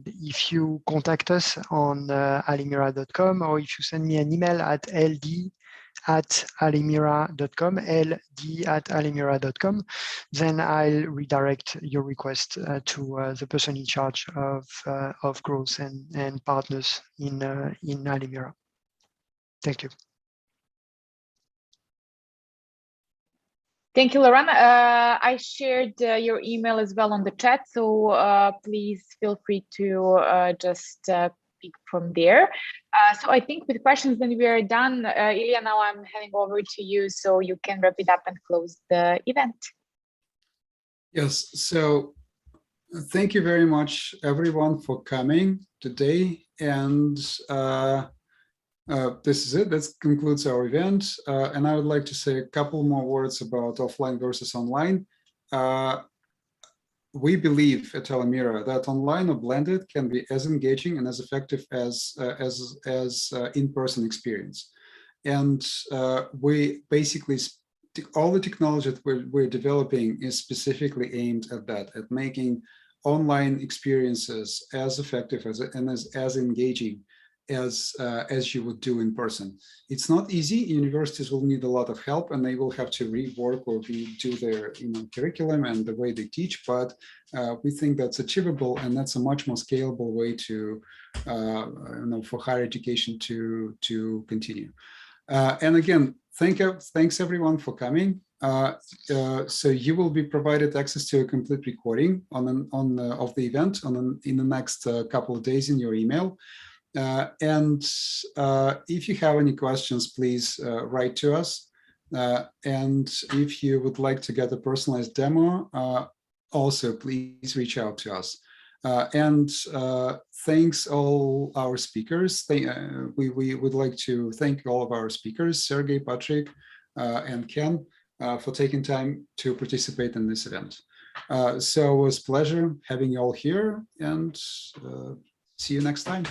if you contact us on alemira.com, or if you send me an email at ld@alemira.com, ld@alemira.com, then I'll redirect your request to the person in charge of growth and partners in Alemira. Thank you. Thank you, Laurent. I shared your email as well on the chat, so please feel free to just pick from there. So I think with questions, then we are done. Ilya, now I'm handing over to you, so you can wrap it up and close the event. Yes, so thank you very much, everyone, for coming today. And this is it. That concludes our event. And I would like to say a couple more words about offline versus online. We believe at Alemira that online or blended can be as engaging and as effective as in-person experience. And we basically, all the technology that we're developing is specifically aimed at that, at making online experiences as effective and as engaging as you would do in person. It's not easy. Universities will need a lot of help, and they will have to rework or redo their curriculum and the way they teach. But we think that's achievable, and that's a much more scalable way to for higher education to continue. And again, thanks everyone for coming. So you will be provided access to a complete recording of the event in the next couple of days in your email. And if you have any questions, please write to us. And if you would like to get a personalized demo, also please reach out to us. And thanks all our speakers. We would like to thank all of our speakers, Sergey, Patrick, and Ken, for taking time to participate in this event. So it was a pleasure having you all here, and see you next time.